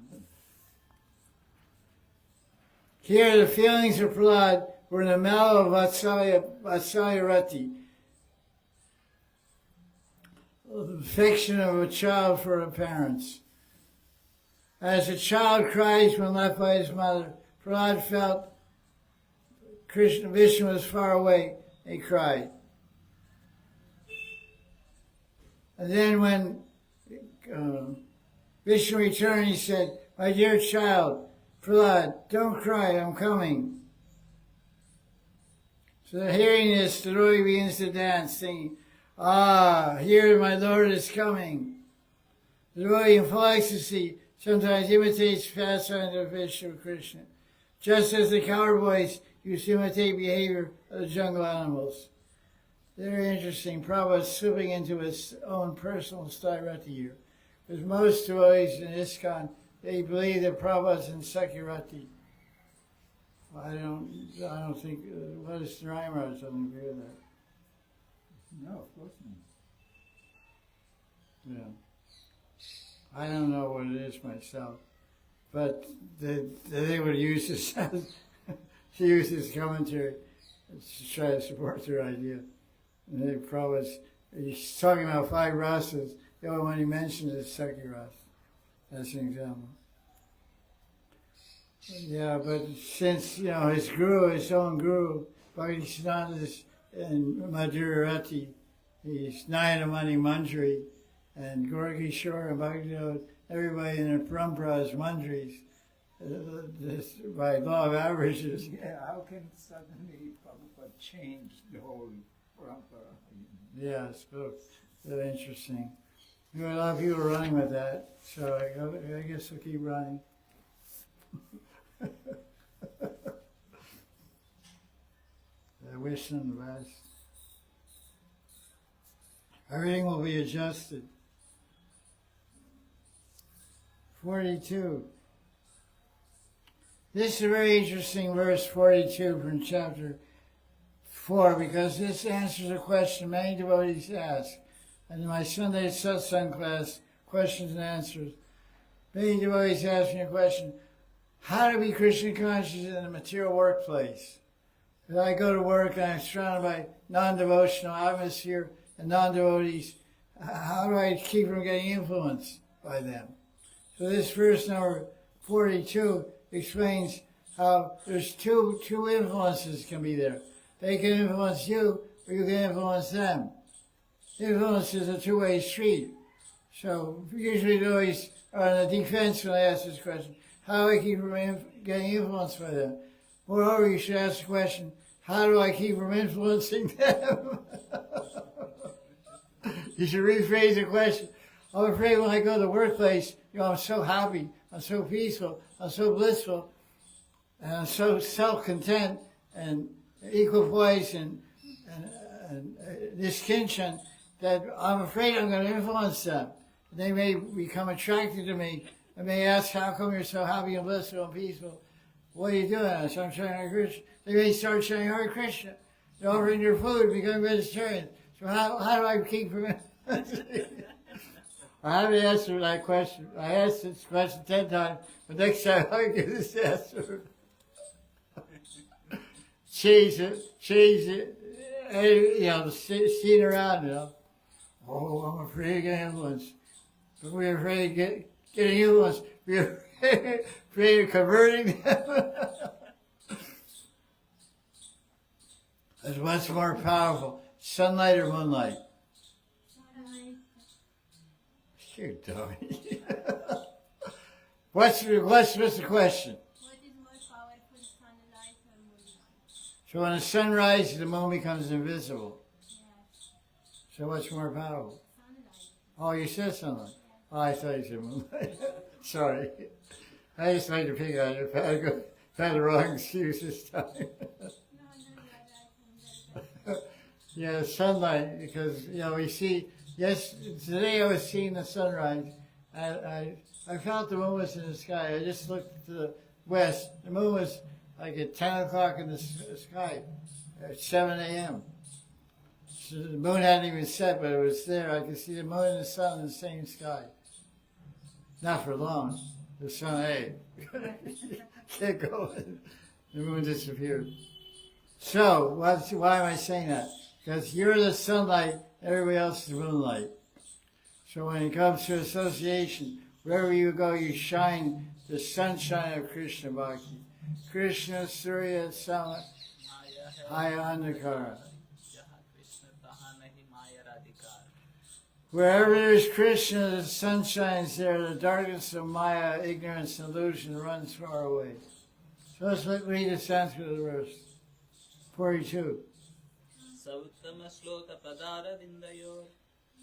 Here, the feelings of Prahlad were in the mellow of Vatsaya Rati, the affection of a child for her parents. As a child cries when left by his mother, Prahlad felt Vishnu was far away, and he cried. And then when Vishnu returned, he said, "My dear child, Prahlad, don't cry, I'm coming." So hearing this, the devotee begins to dance, singing, "Ah, here my Lord is coming." The devotee in full ecstasy sometimes imitates pastimes of Vishnu Krishna, just as the cowboys used to imitate behavior of the jungle animals. Very interesting. Prabhupada slipping into his own personal Stairati here. Because most devotees in ISKCON, they believe that Prabhupada's in Sakyarati. I don't think, what is Narayan Maharaj doesn't agree with that? No, of course not. Yeah. I don't know what it is myself, but they would use this to use this commentary to try to support their idea. And they probably, he's talking about 5 rasas. The only one he mentioned is Saki rasa. That's an example. Yeah, but since, his guru, his own guru, Bhakti and Madhurati, he's Nayanamani Mandri, and Gorgi Shore and Bhakti, everybody in the parampara is mandris. By law of averages. Yeah, how can suddenly Prabhupada change the whole parampara? Yeah, so very interesting. There are a lot of people running with that, so I guess we'll keep running. I wish them the best. Everything will be adjusted. 42. This is a very interesting verse, 42 from chapter 4, because this answers a question many devotees ask. And in my Sunday satsang class, questions and answers, many devotees ask me a question, how to be Krishna conscious in a material workplace? If I go to work and I'm surrounded by non-devotional atmosphere and non-devotees, how do I keep from getting influenced by them? So this verse number 42 explains how there's two influences can be there. They can influence you, or you can influence them. Influence is a two-way street. So usually devotees are on the defense when I ask this question. How do I keep from getting influenced by them? Moreover, you should ask the question, how do I keep from influencing them? You should rephrase the question. I'm afraid when I go to the workplace, I'm so happy, I'm so peaceful, I'm so blissful, and I'm so self-content and equipoise and diskinchan that I'm afraid I'm going to influence them. They may become attracted to me and may ask, how come you're so happy and blissful and peaceful? What are you doing? I say, I'm chanting Hare Krishna. They may start chanting Hare Krishna. They're offering their food, becoming vegetarian. So how do I keep from influencing? I haven't answered that question. I asked this question 10 times, but next time I'll give this answer. Change it, and, seen around, Oh, I'm afraid of getting influenced. But we're afraid of getting influenced. We're afraid of converting them. That's much more powerful. Sunlight or moonlight? You dummy. What's the question? What is more powerful, sunlight or moonlight? So when the sun rises, the moon becomes invisible. Yes. So what's more powerful? Sunlight. Oh, you said sunlight. Oh, I thought you said moonlight. Sorry. I just like to pick on you. I had the wrong excuse this time. No, you're right. Yeah, sunlight, because, we see, yes, today I was seeing the sunrise. I felt the moon was in the sky. I just looked to the west. The moon was like at 10 o'clock in the sky, at 7 a.m. So the moon hadn't even set, but it was there. I could see the moon and the sun in the same sky. Not for long. The sun, hey, can't go. The moon disappeared. So, why am I saying that? Because you're the sunlight, everybody else is the moonlight. So when it comes to association, wherever you go, you shine the sunshine of Krishna Bhakti. Krishna Surya Sama Haya Andhakara. Wherever there's Krishna, the sun shines there, the darkness of Maya, ignorance, and illusion runs far away. So let's read the Sanskrit of the verse. 42. Sautama Shloka Padara Vindayo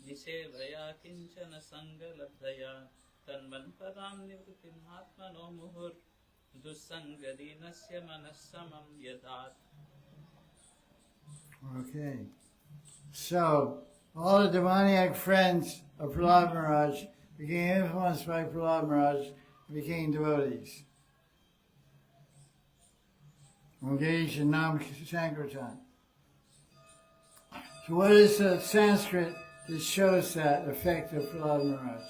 Nishevaya Kinchana Sangha Labdhaya Tanman Padam Nivrutim Atmano Muhur Dusangadinasya Manasamam Yadat. Okay. So, all the demoniac friends of Prahlad Maharaj became influenced by Prahlad Maharaj and became devotees. Engaged in Nam Sankirtan. So what is the Sanskrit It shows that effect of Prahlad Maharaj.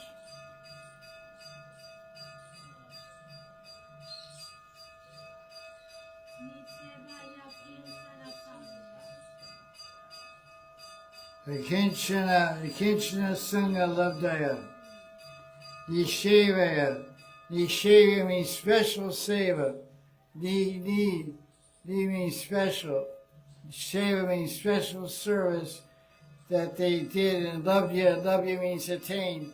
Akinchana Sangha Labdaya. Nishevaya. Nisheva means special seva. Ni means special. Seva means special service that they did, and Labdya means attain.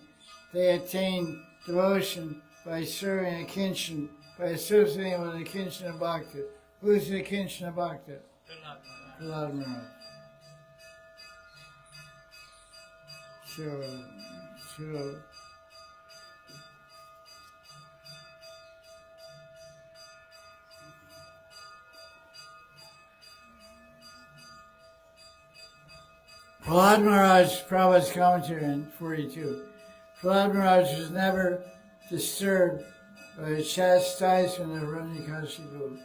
They attained devotion by serving a kinshan, by associating with a kinshan bhakta. Who's the kinshan bhakta? Prahlad Maharaj. So Prahlad Maharaj, Prabhupada's commentary in 42. Prahlad Maharaj was never disturbed by the chastisement of Hiranyakashipu.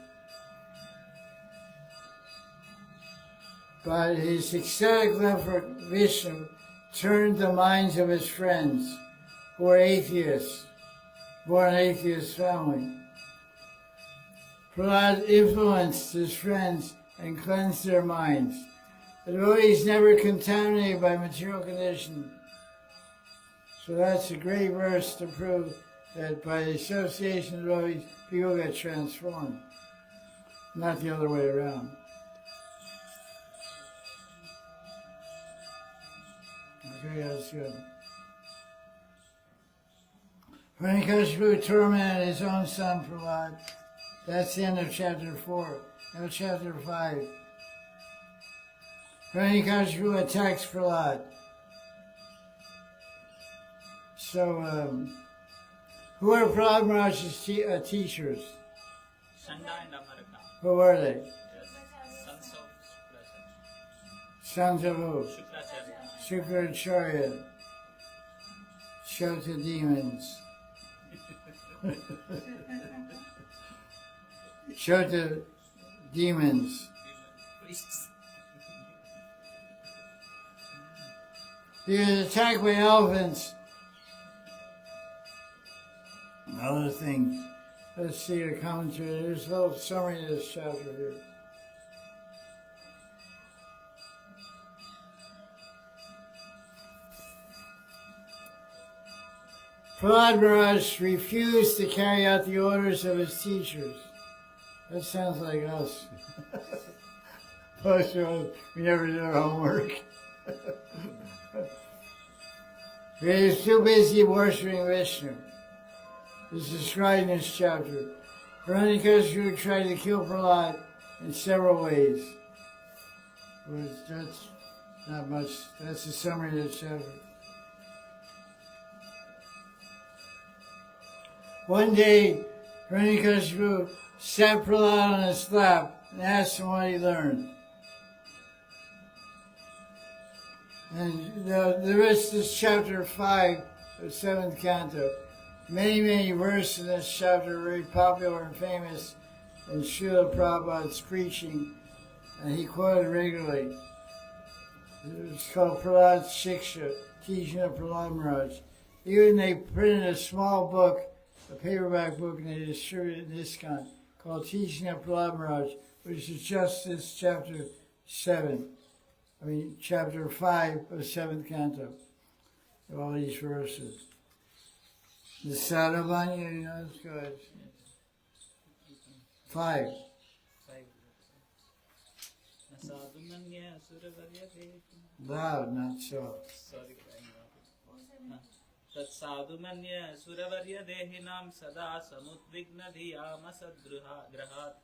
But his ecstatic love for Vishnu turned the minds of his friends, who were atheists, born in an atheist family. Prahlad influenced his friends and cleansed their minds. The devotee is never contaminated by material condition. So that's a great verse to prove that by the association of devotees, people get transformed, not the other way around. Okay, that's good. Hiranyakashipu tormented his own son Prahlad. That's the end of chapter 4. Now chapter 5. Hiranyakashipu attacks Prahlad. So, who are Prahlad Maharaj's teachers? Shanda and America. Who were they? Yes. Sons of Shukracharya. Sons of who? Shukracharya. Shukracharya. Shouted demons. Shouted demons. Priests. He was attacked by elephants. Another thing. Let's see the commentary. There's a little summary of this chapter here. Prahlad Maharaj refused to carry out the orders of his teachers. That sounds like us. Plus, we never did our homework. He was too busy worshipping Vishnu. This is described in this chapter. Hiranyakashipu tried to kill Prahlad in several ways. That's not much. That's the summary of the chapter. One day, Hiranyakashipu sat Prahlad on his lap and asked him what he learned. And the rest is chapter 5 of 7th Canto. Many verses in this chapter are very popular and famous in Srila Prabhupada's preaching, and he quoted regularly. It's called Prahlad's Shiksha, Teaching of Prahlad Maharaj. Even they printed a small book, a paperback book, and they distributed it in ISKCON, called Teaching of Prahlad Maharaj, which is just this chapter 5 of 7th Canto, of all these verses. The Sadhavanya, that's good. 5. Loud, not soft. Sorry. Tatsadumanya Suravarya Dehinam Sada Samudvigna Dhiyama Sadgrahat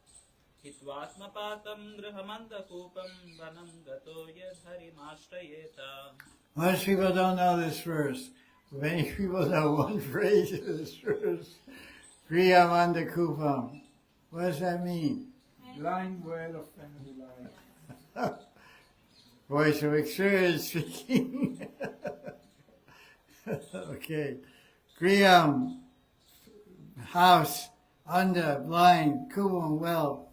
Hitvatmapatam Grahamanda Kupam Vanam Gato Yadharimashtrayeta. Most people don't know this verse. Many people know one phrase of this verse. Priyamanda Kupam. What does that mean? Blind well of family life. Voice of experience speaking. Okay. Griyam, house, anda, blind, Kupam, well.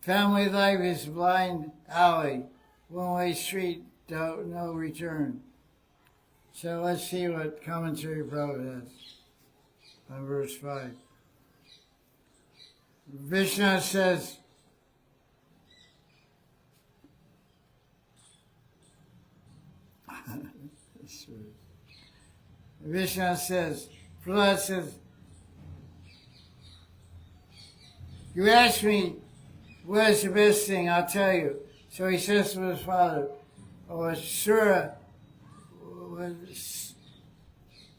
Family life is blind alley, one-way street, no return. So let's see what commentary Prabhupada has on verse 5. Vishnu says, Vishnu says, Prahlad says, you asked me what is the best thing, I'll tell you. So he says to his father, oh, Asura was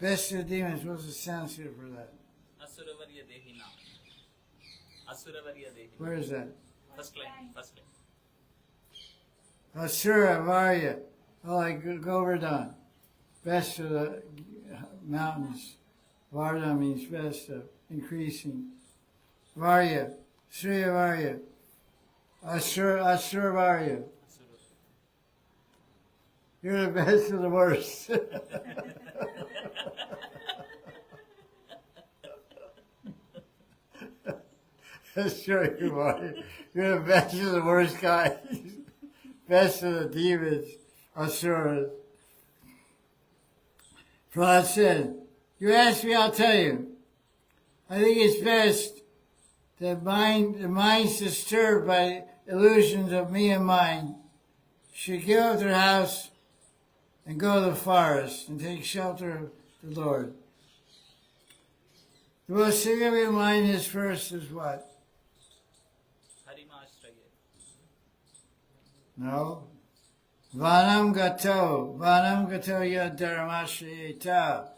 best of the demons. What's the Sanskrit for that? Asuravarya Dehinam. Asuravarya Dehinam. Where is that? First line. Asura Varya. Oh, like Govardhan. Best of the mountains. Vardhan means best of, increasing. Varya. Surya Varya. Asura Varya. You're the best of the worst. Asura Varya. You're the best of the worst guys. Best of the demons. Asuras. Prahlad said, you ask me, I'll tell you. I think it's best that the minds disturbed by illusions of me and mine should give up their house and go to the forest and take shelter of the Lord. The most significant line in this verse is what? No. Vanam gato yad dharmashriyeta.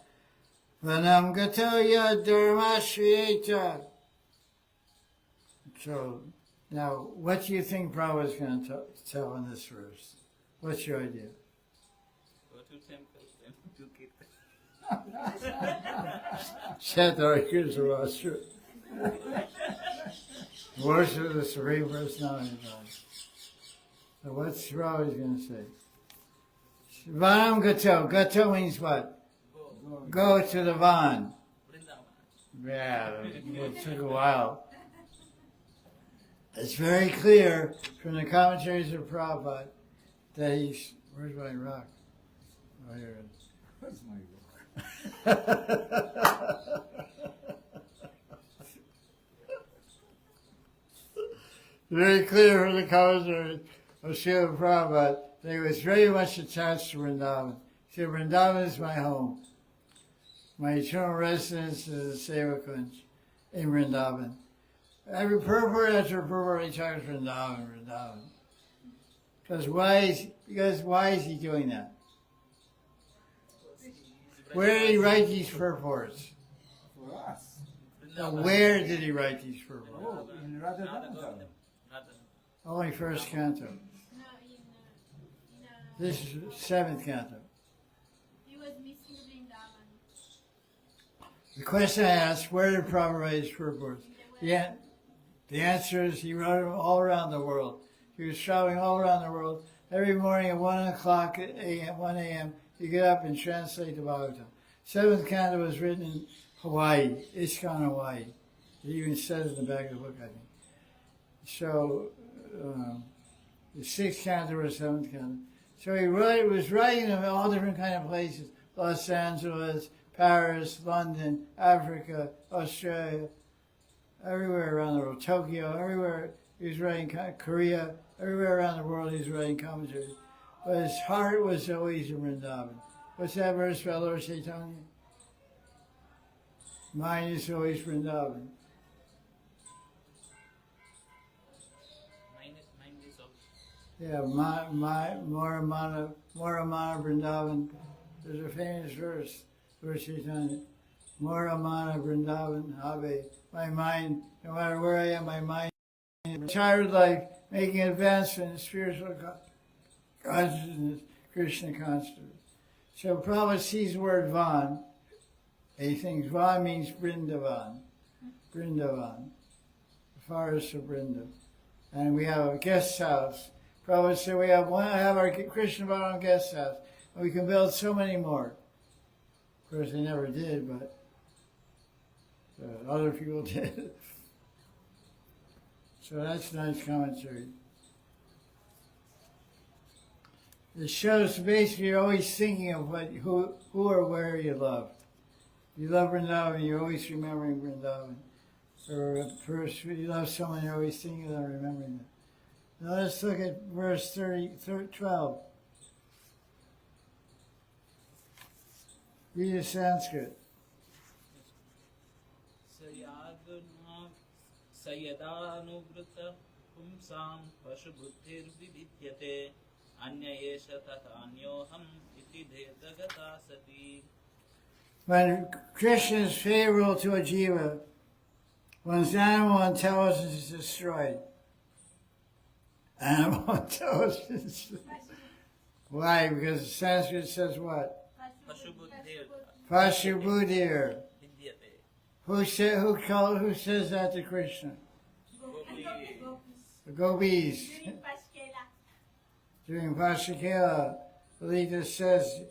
Vanam gato yad dharmashriyeta. So, now, what do you think Prabhupada is going to tell in this verse? What's your idea? Go to temple and do kirtan. Shatarikis Rastra. Worship the Supreme Personality of God. So what's Prabhupada going to say? Vanam gato. Gato means what? Go to the van. Yeah, it took a while. It's very clear from the commentaries of Prabhupada that he's... Where's my rock? Oh, here it is. Where's my rock? Very clear from the commentaries of Srila Prabhupada that he was very much attached to Vrindavan. He said, Vrindavan is my home. My eternal residence is the Sevakunj in Vrindavan. Every purport after purport he talks Vrindavan. Because why is he doing that? Where did he write these purports? For us. Now, where did he write these purports? Oh, in Radha. Only first canto. No, This is seventh canto. he was missing Vrindavan. The question I asked, where did Prabhupada write his purports? The answer is he wrote them all around the world. He was traveling all around the world. Every morning at 1 a.m., he'd get up and translate the Bhagavatam. Seventh canto was written in Hawaii, Iskon, Hawaii. It even says in the back of the book, I think. So, the sixth canto or seventh canto. So he was writing them in all different kind of places. Los Angeles, Paris, London, Africa, Australia, everywhere around the world, Tokyo, everywhere he was writing, Korea, everywhere around the world he was writing commentaries. But his heart was always in Vrindavan. What's that verse by Lord Chaitanya? Mine is always Vrindavan. Mine is also. Yeah, Moramana Vrindavan. There's a famous verse, Lord Chaitanya. Moramana Vrindavan Habe. My mind, no matter where I am, my mind is tired life, making advancement in spiritual consciousness, Krishna consciousness. So Prabhupada sees the word Van. He thinks Van means Vrindavan. Vrindavan. The forest of Vrinda. And we have a guest house. Prabhupada said we have our Krishna Bhagavan guest house. And we can build so many more. Of course, they never did, but other people did. So that's nice commentary. It shows basically you're always thinking of who or where you love. You love Vrindavan, you're always remembering Vrindavan. Or first, you love someone, you're always thinking of them, remembering them. Now let's look at verse 12. Read the Sanskrit. Sayadanuvrita pumsam pashubuddhirvividyate anyayesha tathanyoham iti dhedagata sati. When Krishna is favorable to a jiva, one's animal intelligence is destroyed. Animal intelligence. Why? Because Sanskrit says what? Pashubuddhir. Who says that to Krishna? The gopis. During Pashakela, Lalita says,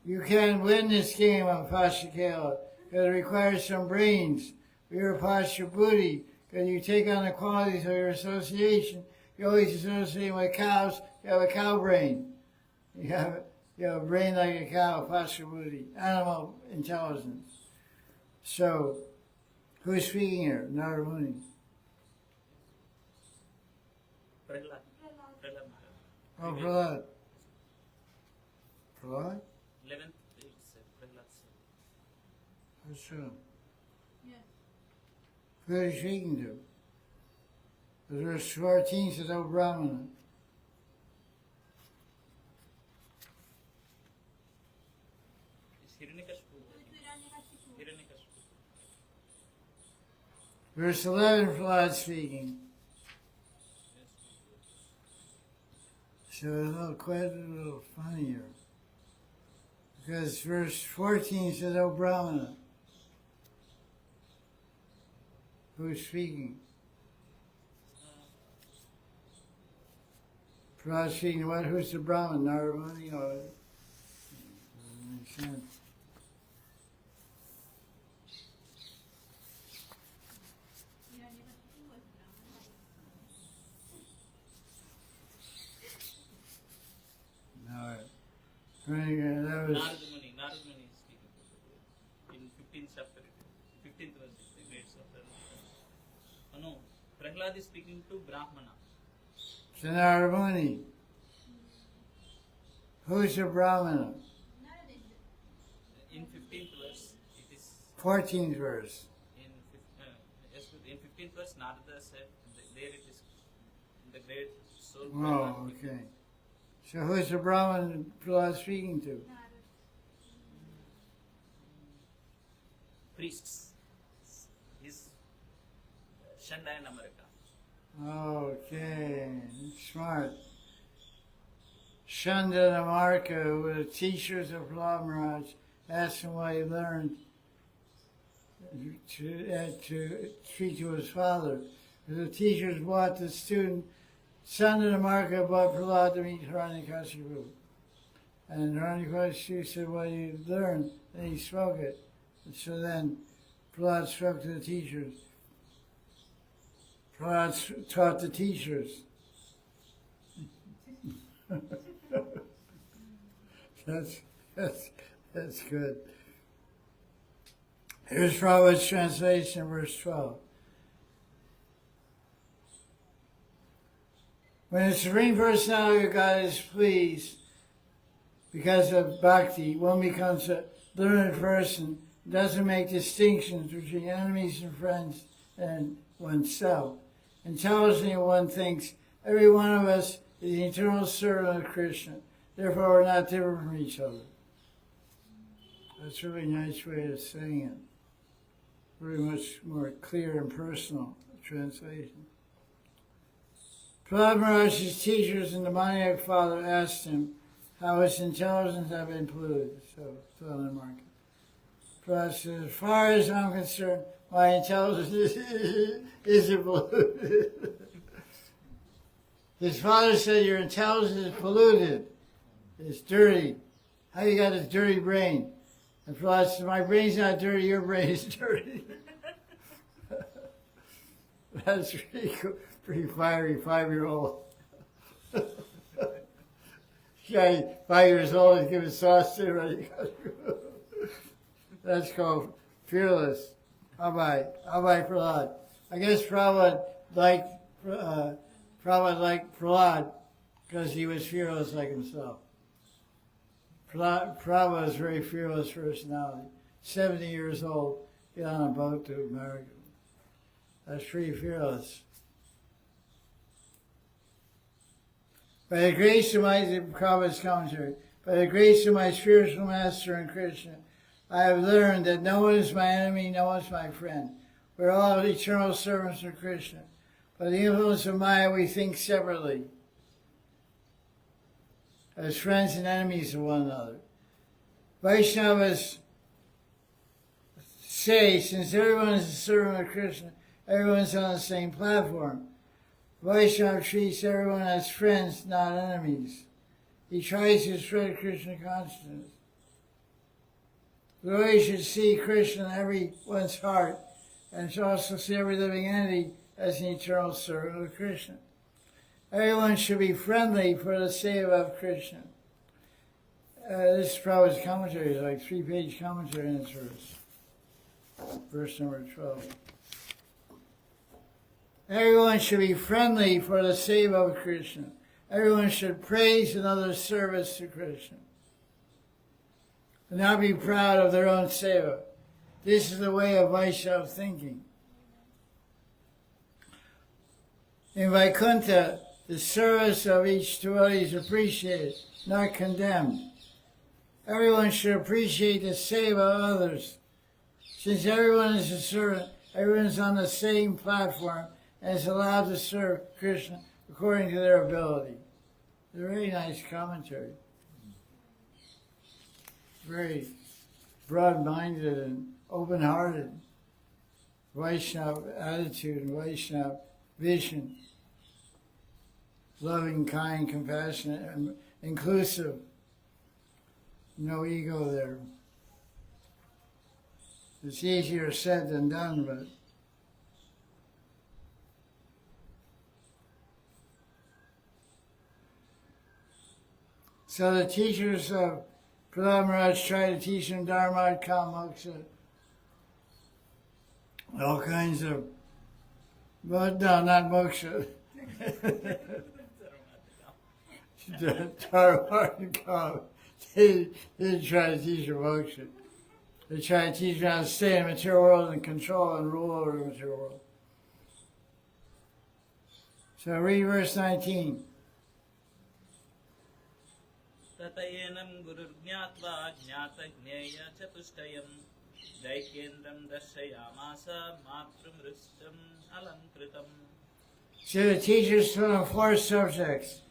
you can't win this game of Pashakela because it requires some brains. You're a Pashubuddhi because you take on the qualities of your association. You always associate with cows, you have a cow brain. You have a brain like a cow, Pashubuddhi, animal intelligence. So, who's speaking here? Narada Muni. Prahlad. Oh, Prahlad. Prahlad? 11th it's Prahlad. That's true. Yes. Who are you speaking to? Verse 14 says, O Brahmana. It's Hiranyakashipu. Hiranyakashipu. Verse 11, Prahlad speaking. So quite a little funnier. Because verse 14 says, O Brahmana. Who's speaking? Prahlad speaking, what? Who's the Brahman? Narada Muni? Doesn't make sense. No. That was. Narada Muni is speaking in 15th chapter, 15th verse, the great chapter. Oh no, Prahlad is speaking to Brahmana. So Narada Muni. Who's the Brahmana? In 15th verse, it is 14th verse. in 15th verse, Narada said, there it is, the great soul. Oh, okay. So who's the Brahman Prahlad speaking to? Priests. His Shandaya America. Okay, smart. Shandanamarka, who were the teachers of Prahlad Maharaj, asked him why he learned to speak to his father. The teachers brought the student, Shandanamarka brought Prahlad to meet Hiranyakashipu. And Hiranyakashipu said, well, you learned, and he spoke it. And so then Prahlad spoke to the teachers. Prahlad taught the teachers. That's good. Here's Prabhupada's translation, verse 12. When the Supreme Personality of God is pleased, because of bhakti, one becomes a learned person, doesn't make distinctions between enemies and friends and oneself. Intelligently, one thinks every one of us is the eternal servant of Krishna. Therefore, we're not different from each other. That's a really nice way of saying it. Very much more clear and personal translation. Prahlad Maharaj's teachers and the Maniac father asked him how his intelligence had been polluted. So, fill in the market. Prahlad said, as far as I'm concerned, my intelligence isn't polluted. His father said, your intelligence is polluted. It's dirty. How you got this dirty brain? And Prahlad said, my brain's not dirty, your brain is dirty. That's pretty cool. Pretty fiery 5-year-old. guy 5 years old is giving sauce to everybody. That's called fearless. Abhay Prahlad. I guess Prabhupada liked Prahlad because he was fearless like himself. Prabhupada was a very fearless personality. 70 years old, get on a boat to America. That's pretty fearless. By the grace of my Prabhupada's commentary, by the grace of my spiritual master in Krishna, I have learned that no one is my enemy, no one is my friend. We're all eternal servants of Krishna. By the influence of Maya, we think separately, as friends and enemies of one another. Vaishnavas say, since everyone is a servant of Krishna, everyone's on the same platform. Vaishnava treats everyone as friends, not enemies. He tries to spread Krishna consciousness. We should see Krishna in everyone's heart, and should also see every living entity as an eternal servant of Krishna. Everyone should be friendly for the sake of Krishna. This is Prabhupada's commentary. It's like 3-page commentary in this verse. Verse number 12. Everyone should be friendly for the sake of Krishna. Everyone should praise another's service to Krishna. And not be proud of their own seva. This is the way of Vaishnava thinking. In Vaikuntha, the service of each devotee is appreciated, not condemned. Everyone should appreciate the seva of others. Since everyone is a servant, everyone is on the same platform and is allowed to serve Krishna according to their ability. It's a very nice commentary. Very broad-minded and open-hearted Vaishnava attitude and Vaishnava vision. Loving, kind, compassionate, and inclusive. No ego there. It's easier said than done, but so the teachers of Prahlad Maharaj try to teach him Dharma, Kama, Moksha, all kinds of, but no, not Moksha. Dharma and Kama. They didn't try to teach him Moksha. They try to teach him how to stay in the material world and control and rule over the material world. So read verse 19. Tatayenam gurur jnatva jnata jneya chatushkayam daikendram dasyayamasa matrum ristam alankritam. So the teachers taught him 4 subjects.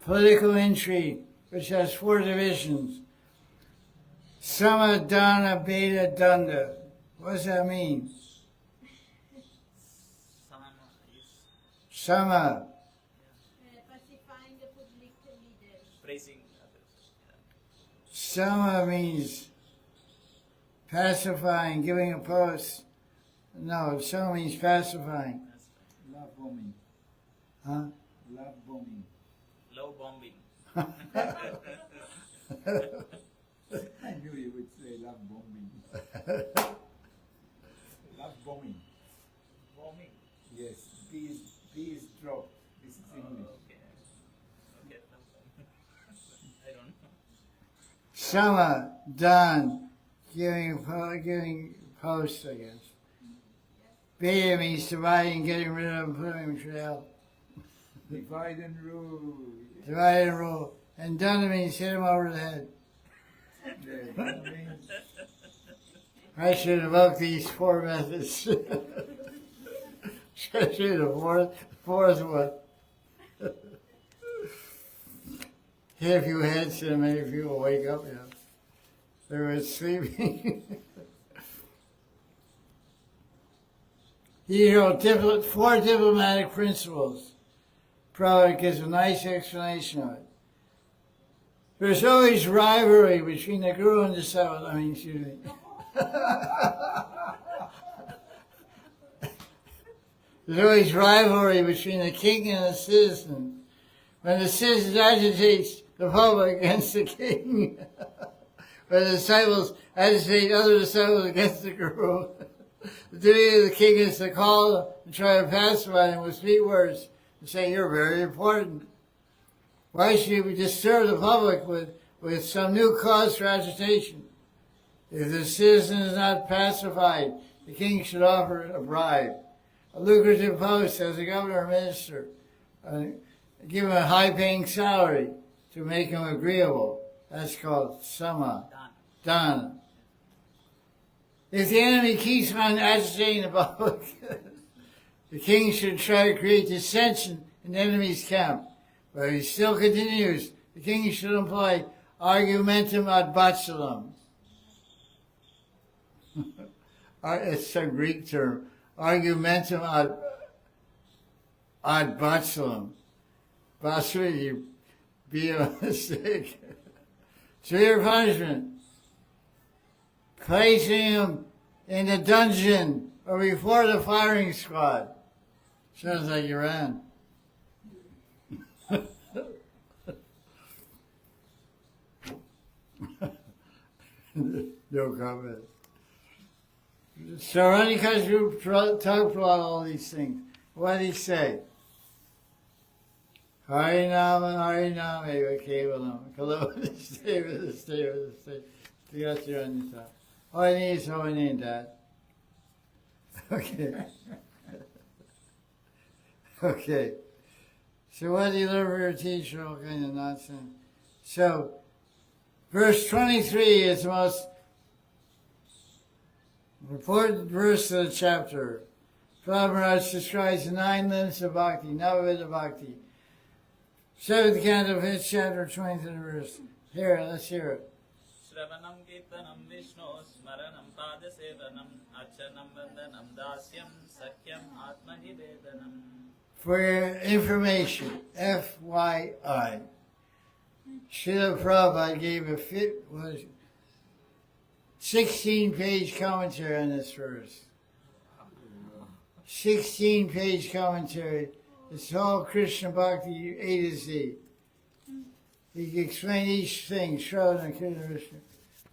Political intrigue, which has 4 divisions. Sama, Dana, Beta, Danda. What does that mean? Sama. Pacifying the public leaders. Praising others. Sama means pacifying, giving a post. No, Sama means pacifying. Love bombing. Huh? Love bombing. Love bombing. I knew you would say love bombing. Love bombing. Bombing. Yes, B is dropped. This is English. Okay. Okay. I don't know. Sama, done, giving post, I guess. Beta means dividing, getting rid of, putting them to hell. Divide and rule. Divide and rule. And done means hit him over the head. Yeah, that means I should invoke these 4 methods. Especially the fourth one. Hit a few heads and maybe people wake up, you know. They were sleeping. These are 4 diplomatic principles. Prabhupada gives a nice explanation of it. There's always rivalry between the guru and the disciple. Excuse me. There's always rivalry between the king and the citizen. When the citizen agitates, the public against the king. Where the disciples agitate other disciples against the guru. The duty of the king is to call and try to pacify them with sweet words and say, you're very important. Why should you disturb the public with some new cause for agitation? If the citizen is not pacified, the king should offer a bribe, a lucrative post as a governor or minister, give him a high-paying salary to make him agreeable. That's called sama, dana. If the enemy keeps on agitating the public, the king should try to create dissension in the enemy's camp. But if he still continues, the king should employ argumentum ad bacillum. It's a Greek term. Argumentum ad bacillum. Basri, you be a mistake. Severe punishment. Placing him in the dungeon or before the firing squad. Sounds like Iran. No comment. So Ranika group talked about all these things. What did he say? Harinama, Harinama, Eva Kevalam. Stay. Holy Dad. Okay. Okay. So what do you learn from your teacher? All kind of nonsense. So, verse 23 is the most important verse of the chapter. Maharaj describes the 9 limits of bhakti, Navavida bhakti. 7th canto, 5th chapter, 23rd verse. Here, let's hear it. Shravanam Kirtanam Vishnu Smaranam Padasevanam Achanam Vandanam Dasyam Sakyam Atmahivedanam. For your information, FYI, Srila Prabhupada gave a 16-page commentary on this verse. 16-page commentary. It's all Krishna Bhakti A to Z. He can explain each thing, Shravan Kirtan Vishnu.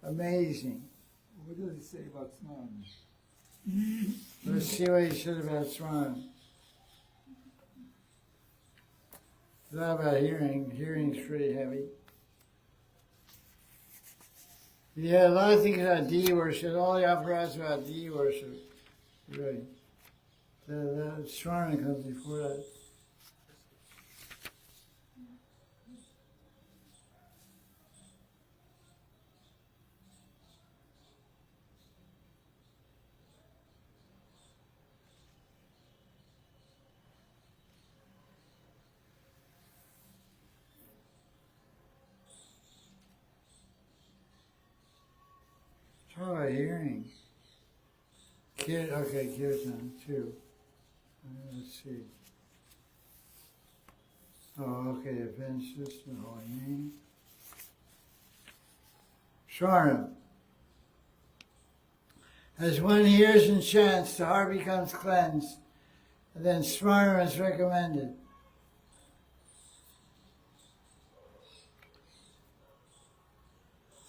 Amazing. What does he say about Smaran? Let's see what he said about Smaran. It's not about hearing. Hearing's pretty heavy. Yeah, a lot of things about deity worship. All the apparatus about deity worship. Right. The Smaran comes before that. How about hearing? Okay, Kirtan, 2. Let's see. Oh, okay, offenses, the holy name. Swarna. As one hears and chants, the heart becomes cleansed, and then Smarna is recommended.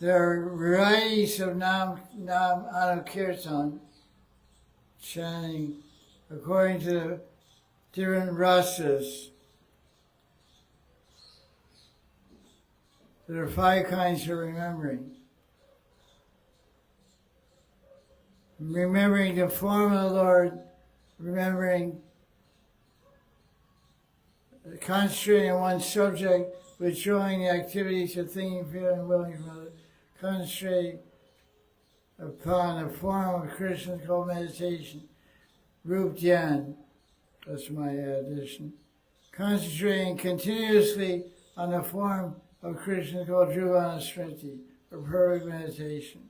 There are varieties of Nam Anukirtan, chanting according to the different rasas. There are 5 kinds of remembering. Remembering the form of the Lord, remembering, concentrating on one subject, withdrawing the activities of thinking, feeling, willing from others. Concentrate upon a form of Krishna called meditation, Rup Dhyan. That's my addition. Concentrating continuously on the form of Krishna called Jnana Smriti, or perfect meditation.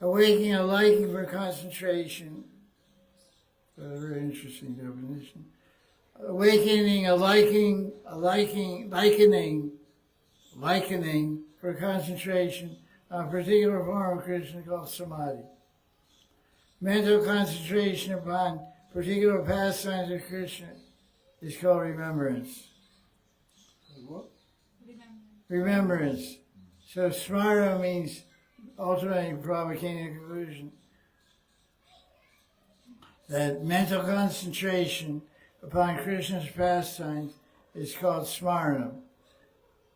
Awakening a liking for concentration. A very interesting definition. Awakening a likening for concentration on a particular form of Krishna called samadhi. Mental concentration upon particular pastimes of Krishna is called remembrance. What? remembrance. So smara means ultimately provoking a conclusion that mental concentration upon Krishna's pastimes is called smarana.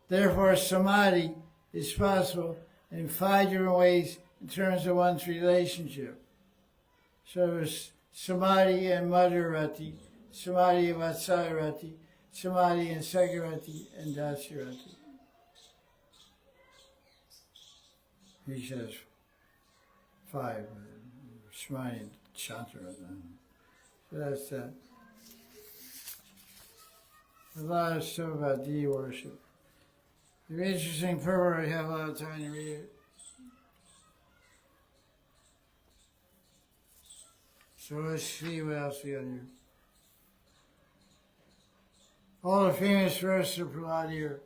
Therefore, samadhi is possible in 5 different ways in terms of one's relationship. So there's samadhi and madhurati, samadhi and vatsalarati, samadhi and sagarati, and dasirati. He says 5, samadhi and chantarati. So that's that. A lot of stuff about deity worship. It's interesting purport, I have a lot of time to read it. So let's see what else we got here. All the famous verses of Prahlad here.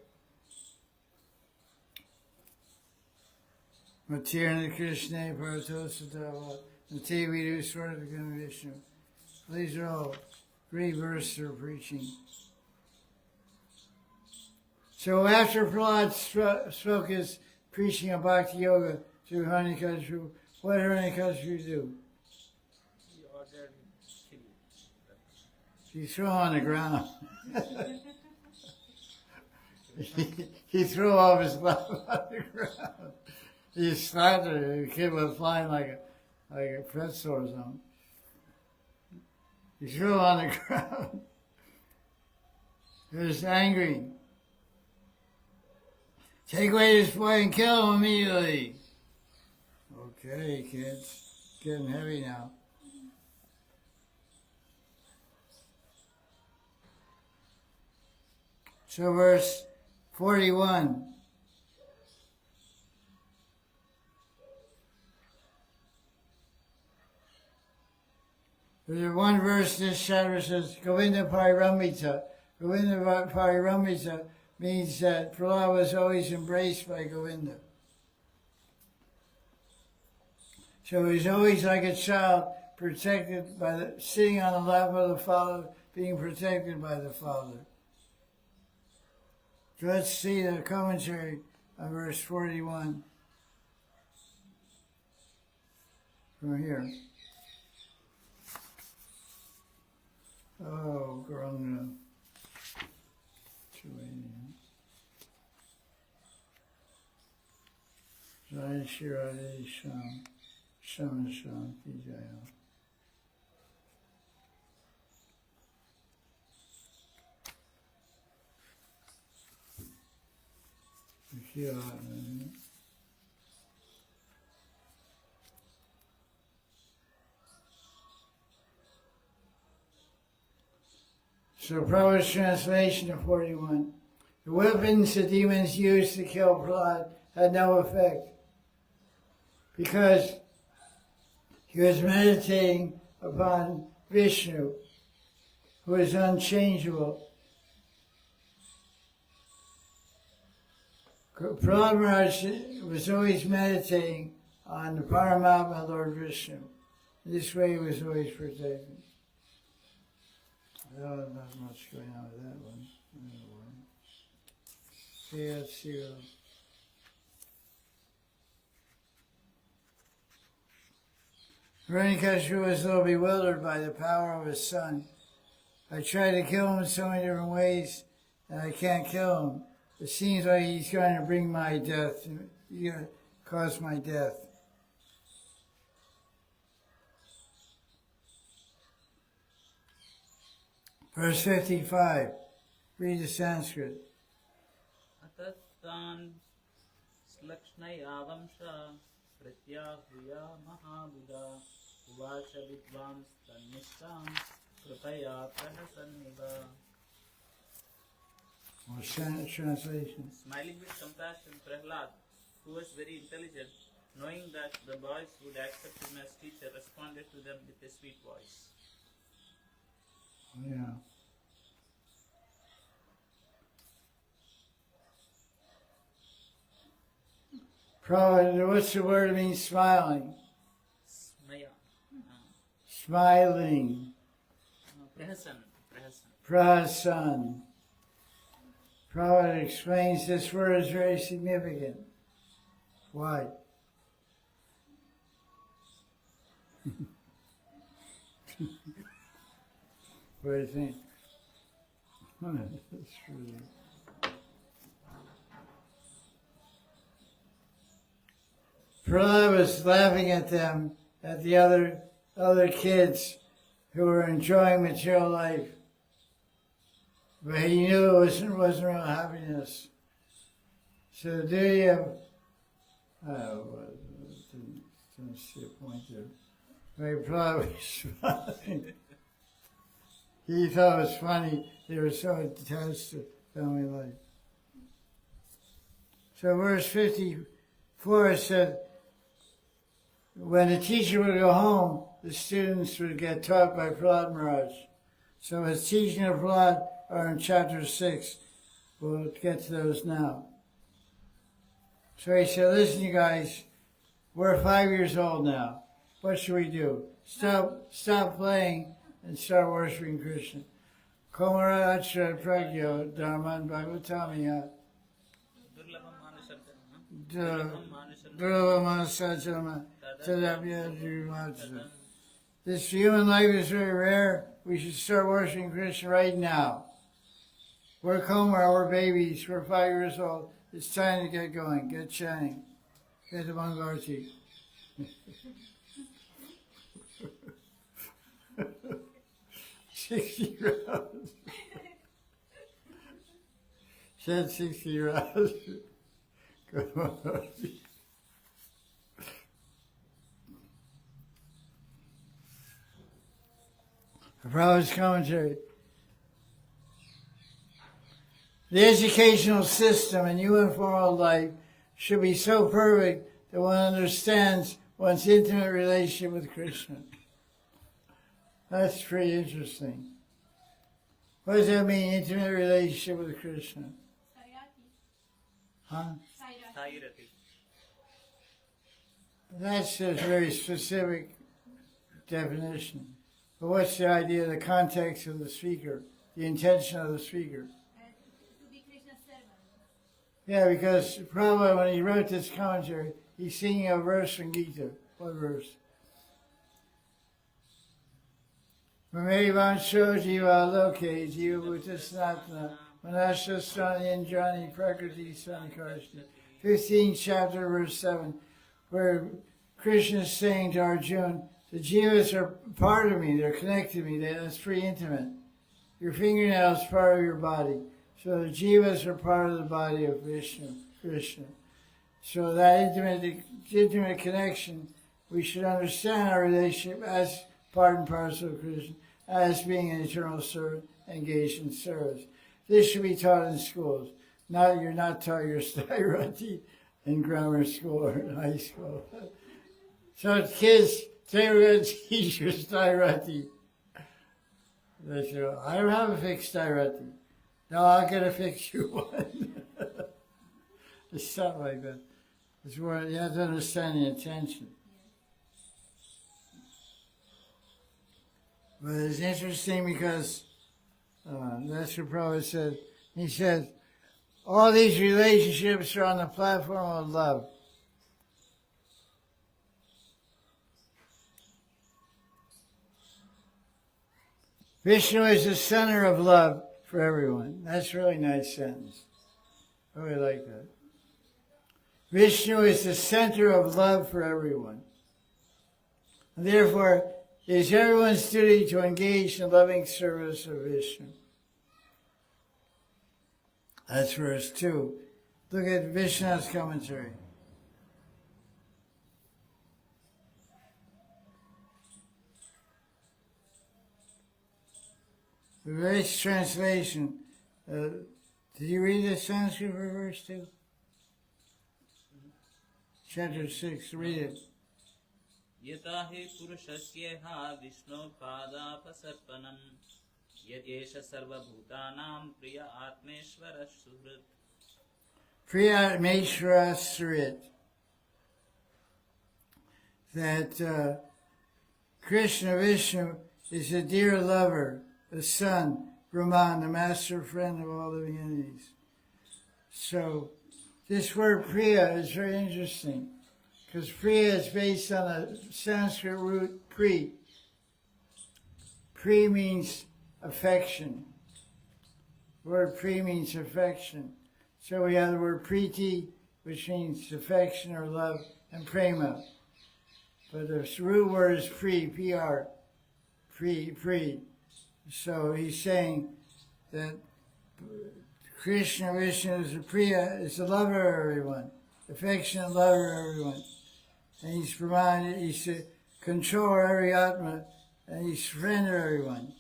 Matirna Krishna Paratosatava Nate Vidu Swartakam Vishnu. These are all great verses of preaching. So after Prahlad spoke his preaching of Bhakti Yoga to Hiranyakashipu, what did Hiranyakashipu do? He ordered him. He threw him on the ground. he threw off his glove on the ground. He slapped it. The kid was flying like a pretzel or something. He threw him on the ground. He was angry. Take away this boy and kill him immediately. Okay, kids. It's getting heavy now. So verse 41. There's one verse in this chapter says, Govinda Pariramita. Govinda Pariramita means that Prahlad was always embraced by Govinda. So he's always like a child, protected by sitting on the lap of the Father, being protected by the Father. So let's see the commentary on verse 41 from here. Oh, Guranga. Jai Shirade Sham, Sham Shanti Jaya. So Prabhupada's translation of 41. The weapons the demons used to kill Prahlad had no effect because he was meditating upon Vishnu, who is unchangeable. Prahlad Maharaj was always meditating on the Paramatma Lord Vishnu. This way he was always protected. Oh, not much going on with that one. See, let's see. Hiranyakashipu was a little bewildered by the power of his son. I tried to kill him in so many different ways, and I can't kill him. It seems like he's going to bring my death. He's going to cause my death. Verse 55. Read the Sanskrit. Atastan slakshnayavamsha pratyahuya mahabuddha uvacha vidvans tannishtam kripaya prahasanniva. Translation. Smiling with compassion, Prahlad, who was very intelligent, knowing that the boys would accept him as teacher, responded to them with a sweet voice. Yeah. Probably, what's the word that means smiling? Smaya. Smiling. Prahasan. Prahasan. Prabhupada explains this word is very significant. Why? What do you think? That's really... Prahlad was laughing at them, at the other kids who were enjoying material life. But he knew it wasn't real happiness. So the duty of... didn't see a point there. But Prahlad was smiling. He thought it was funny. They were so attached to family life. So verse 54 said, when the teacher would go home, the students would get taught by Prahlad Maharaj. So his teaching of Prahlad are in chapter 6. We'll get to those now. So he said, listen you guys, we're 5 years old now. What should we do? Stop playing and start worshiping Krishna. Komara Achra Pragyo Dharman Bhagavatamiya Durlava Manasajama Tadabhya Dhrumatsa. This human life is very rare. We should start worshiping Krishna right now. We're Komara, we're babies, we're 5 years old. It's time to get going, get chanting, get the Mangarti. 60 rounds. Said 60 rounds. Come on. Prabhupada's commentary. The educational system in human formal life should be so perfect that one understands one's intimate relationship with Krishna. That's pretty interesting. What does that mean, intimate relationship with Krishna? Huh? Sairati. That's a very specific definition. But what's the idea, the context of the speaker, the intention of the speaker? To be Krishna's servant. Yeah, because Prabhupada, when he wrote this commentary, he's singing a verse from Gita. What verse? Mamevancho jiva loke jiva bhutasnatana manashastani anjani prakriti sanikarshti. 15th chapter, verse 7, where Krishna is saying to Arjuna, the jivas are part of me, they're connected to me, that's pretty intimate. Your fingernail is part of your body. So the jivas are part of the body of Krishna. So that intimate connection, we should understand our relationship as part and parcel of Krishna, as being an eternal servant engaged in service. This should be taught in schools. You're not taught your Stairati in grammar school or in high school. So kids, they were going to teach you Stairati. They say, I don't have a fixed Stairati. No, I'll get a fix you one. It's not like that. It's where you have to understand the intention. But it's interesting because that's what Prabhupada said. He said, all these relationships are on the platform of love. Vishnu is the center of love for everyone. That's a really nice sentence. I really like that. Vishnu is the center of love for everyone. And therefore, it is everyone's duty to engage in loving service of Vishnu. That's verse 2. Look at Vishnu's commentary. The race translation. Did you read the Sanskrit for verse 2? Chapter 6, read it. Yata he purushasyeha Vishnu padapasarpanam Yadesha sarva bhutanam priya atmeshvara suhrit. Priya Atmeshvara Suhrit. That Krishna Vishnu is a dear lover, the son, Brahman, the master friend of all living entities. So this word priya is very interesting because priya is based on a Sanskrit root pri. Pri means affection. The word pri means affection. So we have the word priti, which means affection or love, and prema. But the root word is pri, P-R, pri. So he's saying that Krishna, Vishnu is a priya, is the lover of everyone, affectionate lover of everyone. And he's provided, he's to control every atma, and he's friend of everyone.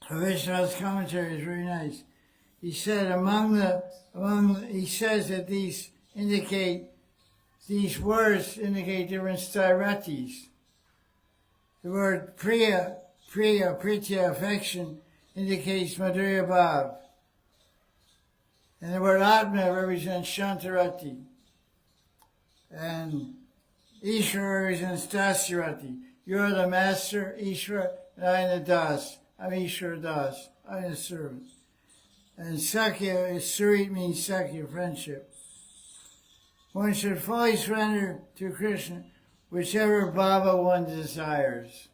So Vishnu's commentary is very nice. He said he says that these words indicate different styratis. The word priya, pritya, affection, indicates madhurya bhav. And the word atma represents shantarati. And Ishvara represents dasarati. You're the master, Ishvara, and I am the das. I'm Ishvara das. I'm the servant. And Sakya is Surit means Sakya, friendship. One should fully surrender to Krishna, whichever Baba one desires.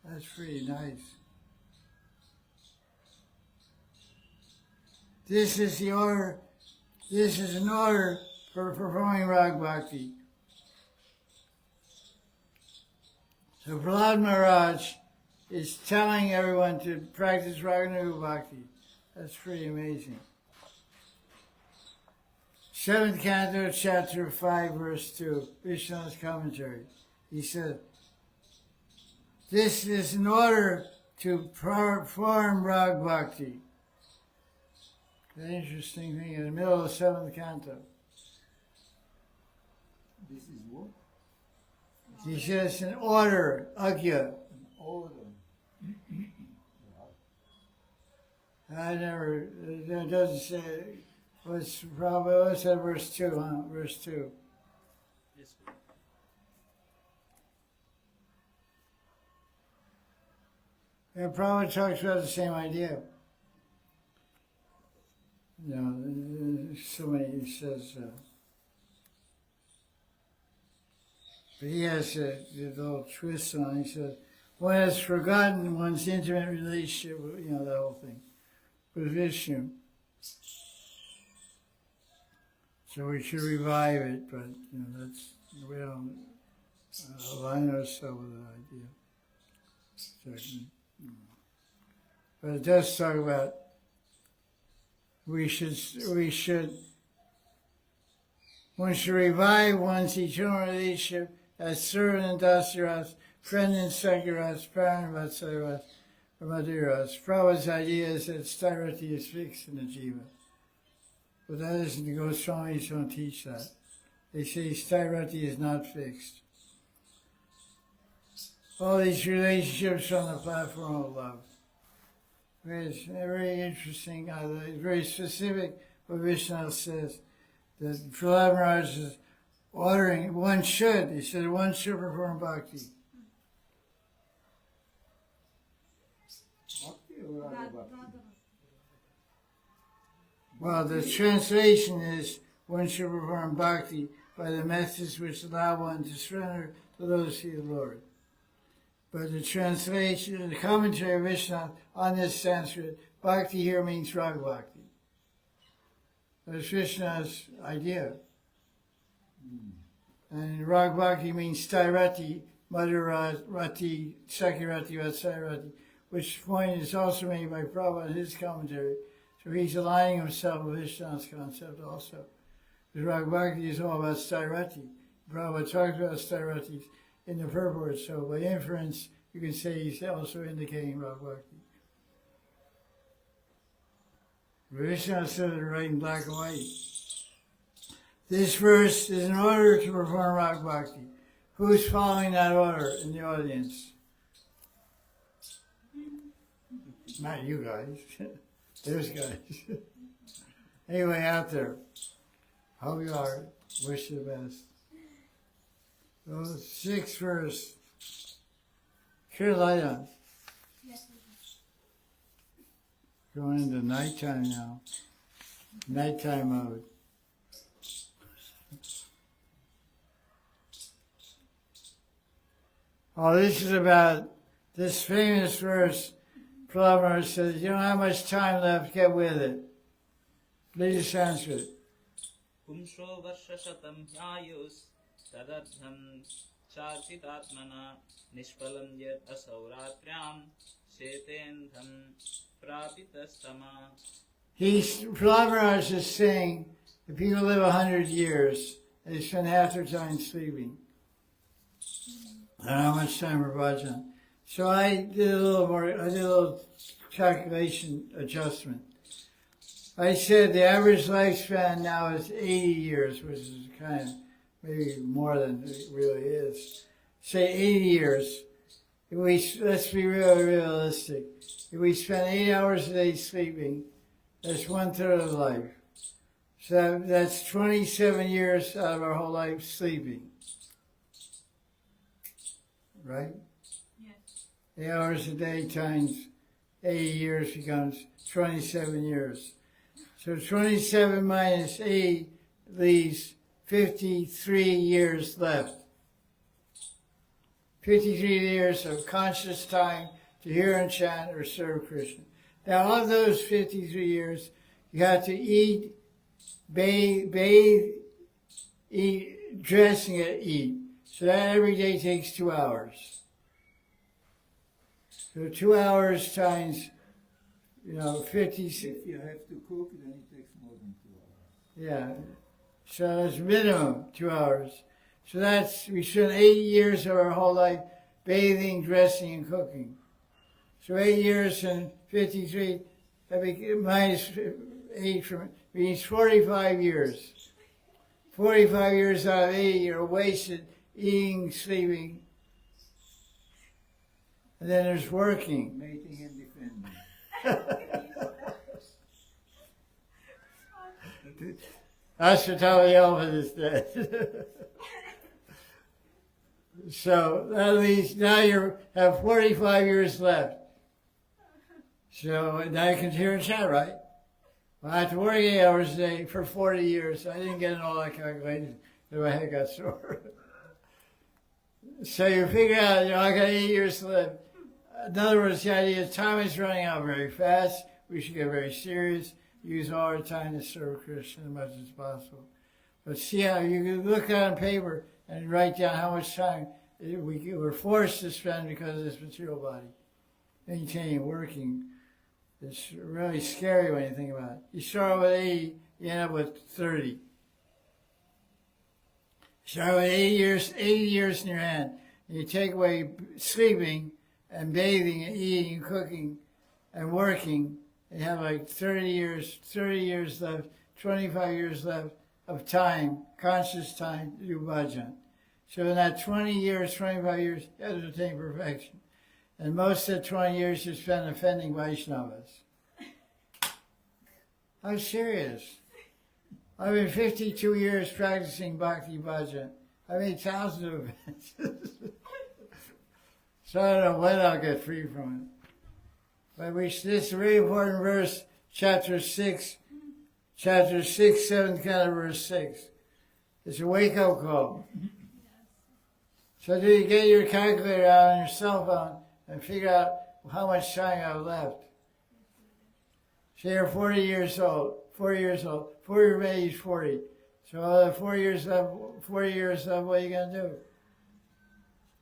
That's pretty nice. This is the order. This is an order for performing Rag Bhakti. So Prahlad Maharaj is telling everyone to practice Raganuga Bhakti. That's pretty amazing. 7th Canto, chapter 5, verse 2, Vishnu's commentary. He said, this is in order to perform Rag Bhakti. An interesting thing in the middle of the 7th Canto. This is what? He says in order, Agya. An order. I never, it doesn't say, what's probably, what's that verse 2, huh? Verse 2. Yes. It probably talks about the same idea. You know, so many, he says, but he has a little twist on it. He says, one has forgotten one's intimate relationship with, you know, the whole thing, with Vishnu. So we should revive it, but, you know, that's, we don't align ourselves with that idea. Certainly. But it does talk about one should revive one's eternal relationship as servant in Dasaras, friend in Sakaras, parent in Vatsaras, or Madhuras. Prabhupada's idea is that styarati is fixed in the jiva. But that isn't, the Goswamis don't teach that. They say styarati is not fixed. All these relationships on the platform of love. It's very interesting, it's very specific what Vishnu says, that Prahlad Maharaj is ordering, one should perform bhakti. Bhakti or Raga Bhakti? Well, the translation is one should perform bhakti by the methods which allow one to surrender to those who the Lord. But the translation, the commentary of Vishnu on this Sanskrit, bhakti here means Rag Bhakti. That's Vishnu's idea. And Rag Bhakti means styarati, madhurati, sakirati, vatsarati, which point is also made by Prabhupada in his commentary. So he's aligning himself with Vishnu's concept also. Because Rag Bhakti is all about styarati. Prabhupada talks about styaratis in the purport, so by inference, you can say he's also indicating Rag Bhakti. Vishnu said it right in black and white. This verse is in order to perform Rag Bhakti. Who's following that order in the audience? Not you guys. There's guys. Anyway, out there. Hope you are. Wish you the best. So, 6th verse. Here, light on. Yes. Going into nighttime now. Nighttime mode. Oh, this is about this famous verse. Prabhupada says, you don't have much time left, get with it. Read the Sanskrit. Pumsho varshasatam hyayus tadadham charchitatmana nishpalam yad asauratryam shetendham prapitastama. Maharaj is saying if people live 100 years, they spend half their time sleeping. I don't know how much time for bhajan. So I did a little calculation adjustment. I said the average lifespan now is 80 years, which is kind of maybe more than it really is. Say 80 years. Let's be really realistic. If we spend 8 hours a day sleeping, that's 1/3 of life. So that's 27 years out of our whole life sleeping. Right? Yes. 8 hours a day times 80 years becomes 27 years. So 27 minus 8 leaves 53 years left. 53 years of conscious time to hear and chant or serve Krishna. Now, of those 53 years, you have to eat, bathe, eat, dress, and eat. So that every day takes 2 hours. So 2 hours times, 50. If you have to cook, then it takes more than 2 hours. Yeah. So that's minimum 2 hours. So we spend 80 years of our whole life bathing, dressing, and cooking. So 8 years and 53, minus 8 from means 45 years. 45 years out of 80 are wasted eating, sleeping, and then there's working. Mating and defending. Ashwatthama elephant is dead. So that leaves, now you have 45 years left. So now you can hear and chant, right? Well, I have to work 8 hours a day for 40 years. So I didn't get in all that calculation because my head got sore. So you figure out, I got 8 years to live. In other words, the idea is time is running out very fast. We should get very serious. Use all our time to serve Krishna as much as possible. But see how you can look on paper and write down how much time we're forced to spend because of this material body. Maintaining, working. It's really scary when you think about it. You start with 80, you end up with 30. You start with 80 years in your hand. And you take away sleeping and bathing and eating and cooking and working. And you have like 30 years left, 25 years left of time, conscious time to do bhajan. So in that 20 years, 25 years, you have to attain perfection. And most of the 20 years you spend offending Vaishnavas. I'm serious. I've been 52 years practicing bhakti bhajan. I made thousands of events. So I don't know when I'll get free from it. But this is a very important verse, chapter 6, 7th canto, verse 6. It's a wake-up call. So do you get your calculator out on your cell phone and figure out how much time you have left? Say you're 40 years old, 40 remains 40. So 4 years left, what are you going to do?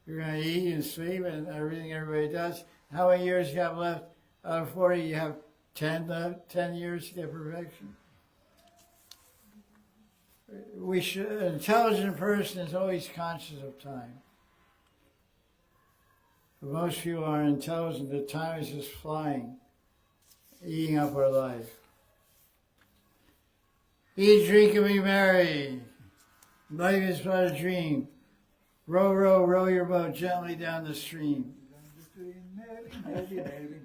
You're going to eat and sleep and everything everybody does. How many years you have left? Out of 40, you have 10 left, 10 years to get perfection. An intelligent person is always conscious of time. But most people aren't intelligent. The time is just flying, eating up our life. Eat, drink, and be merry. Life is but a dream. Row, row, row your boat gently down the stream. Life is but a dream.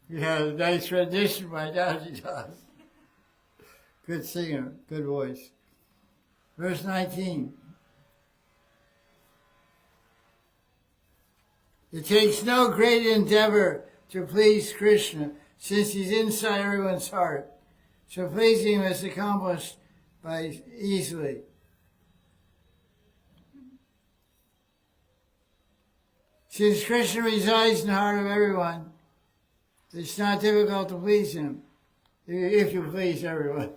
We have a nice rendition by Daji Das. Good singer, good voice. Verse 19. It takes no great endeavor to please Krishna, since he's inside everyone's heart. So pleasing him is accomplished by easily. Since Krishna resides in the heart of everyone, it's not difficult to please him, if you please everyone.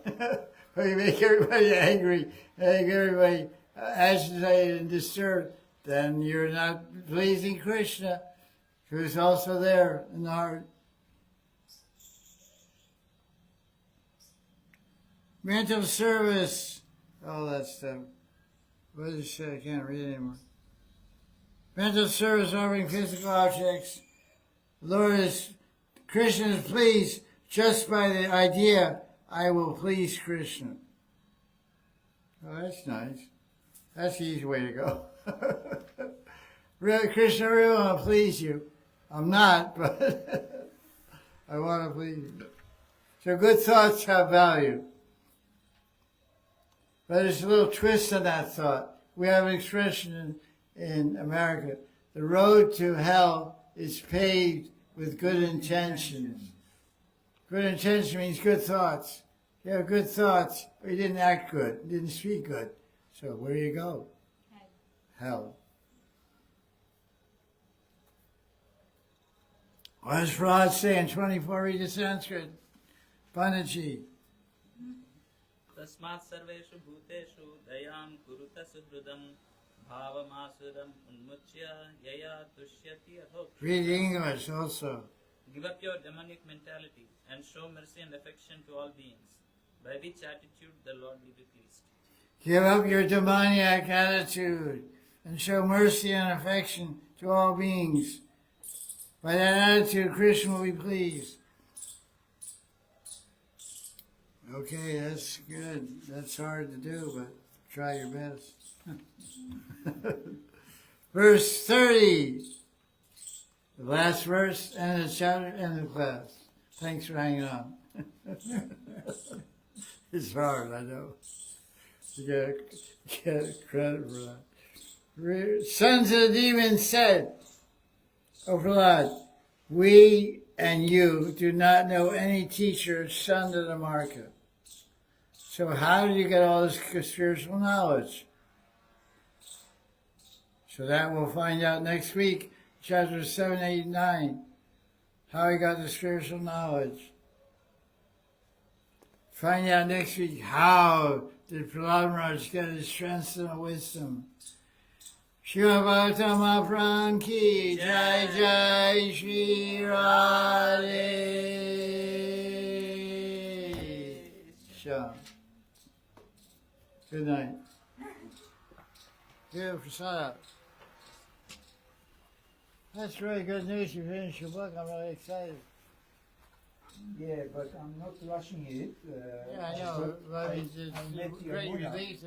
Or you make everybody angry, make everybody agitated and disturbed, then you're not pleasing Krishna, who's also there in the heart. Mental service, all that stuff. What is it? I can't read anymore. Mental service offering physical objects. Krishna is pleased just by the idea, I will please Krishna. Oh, that's nice. That's the easy way to go. Really, Krishna, I really want to please you. I'm not, but I want to please you. So good thoughts have value. But there's a little twist on that thought. We have an expression in America. The road to hell is paved with good intentions. Good intention means good thoughts. You have good thoughts, but you didn't act good, you didn't speak good. So where do you go? Hell. What does Maharaj say in 24? Read the Sanskrit. Babaji. Tasmat sarveshu bhuteshu dayam kuruta suhridam bhavamasuram unmuchya yaya tushyati adhoksha. Read English also. Give up your demonic mentality and show mercy and affection to all beings, by which attitude the Lord will be pleased. Give up your demoniac attitude and show mercy and affection to all beings. By that attitude, Krishna will be pleased. Okay, that's good. That's hard to do, but try your best. Verse 30. The last verse, end of the chapter, end of the class. Thanks for hanging on. It's hard, I know. You get credit for that. Sons of the demons said, O Prahlad, we and you do not know any teacher son to the market. So how did you get all this spiritual knowledge? So that we'll find out next week, chapters 7, 8, 9, how he got the spiritual knowledge. Find out next week how did Prahlad Maharaj get his transcendental wisdom. Srimad Bhagavatam Mahaprabhu ki jai jai Shri Radhe Shyam. Good night. Good prasad. That's really good news. You finished your book. I'm really excited. Yeah, but I'm not rushing it. Yeah, I know. I met Great Yamuna. release.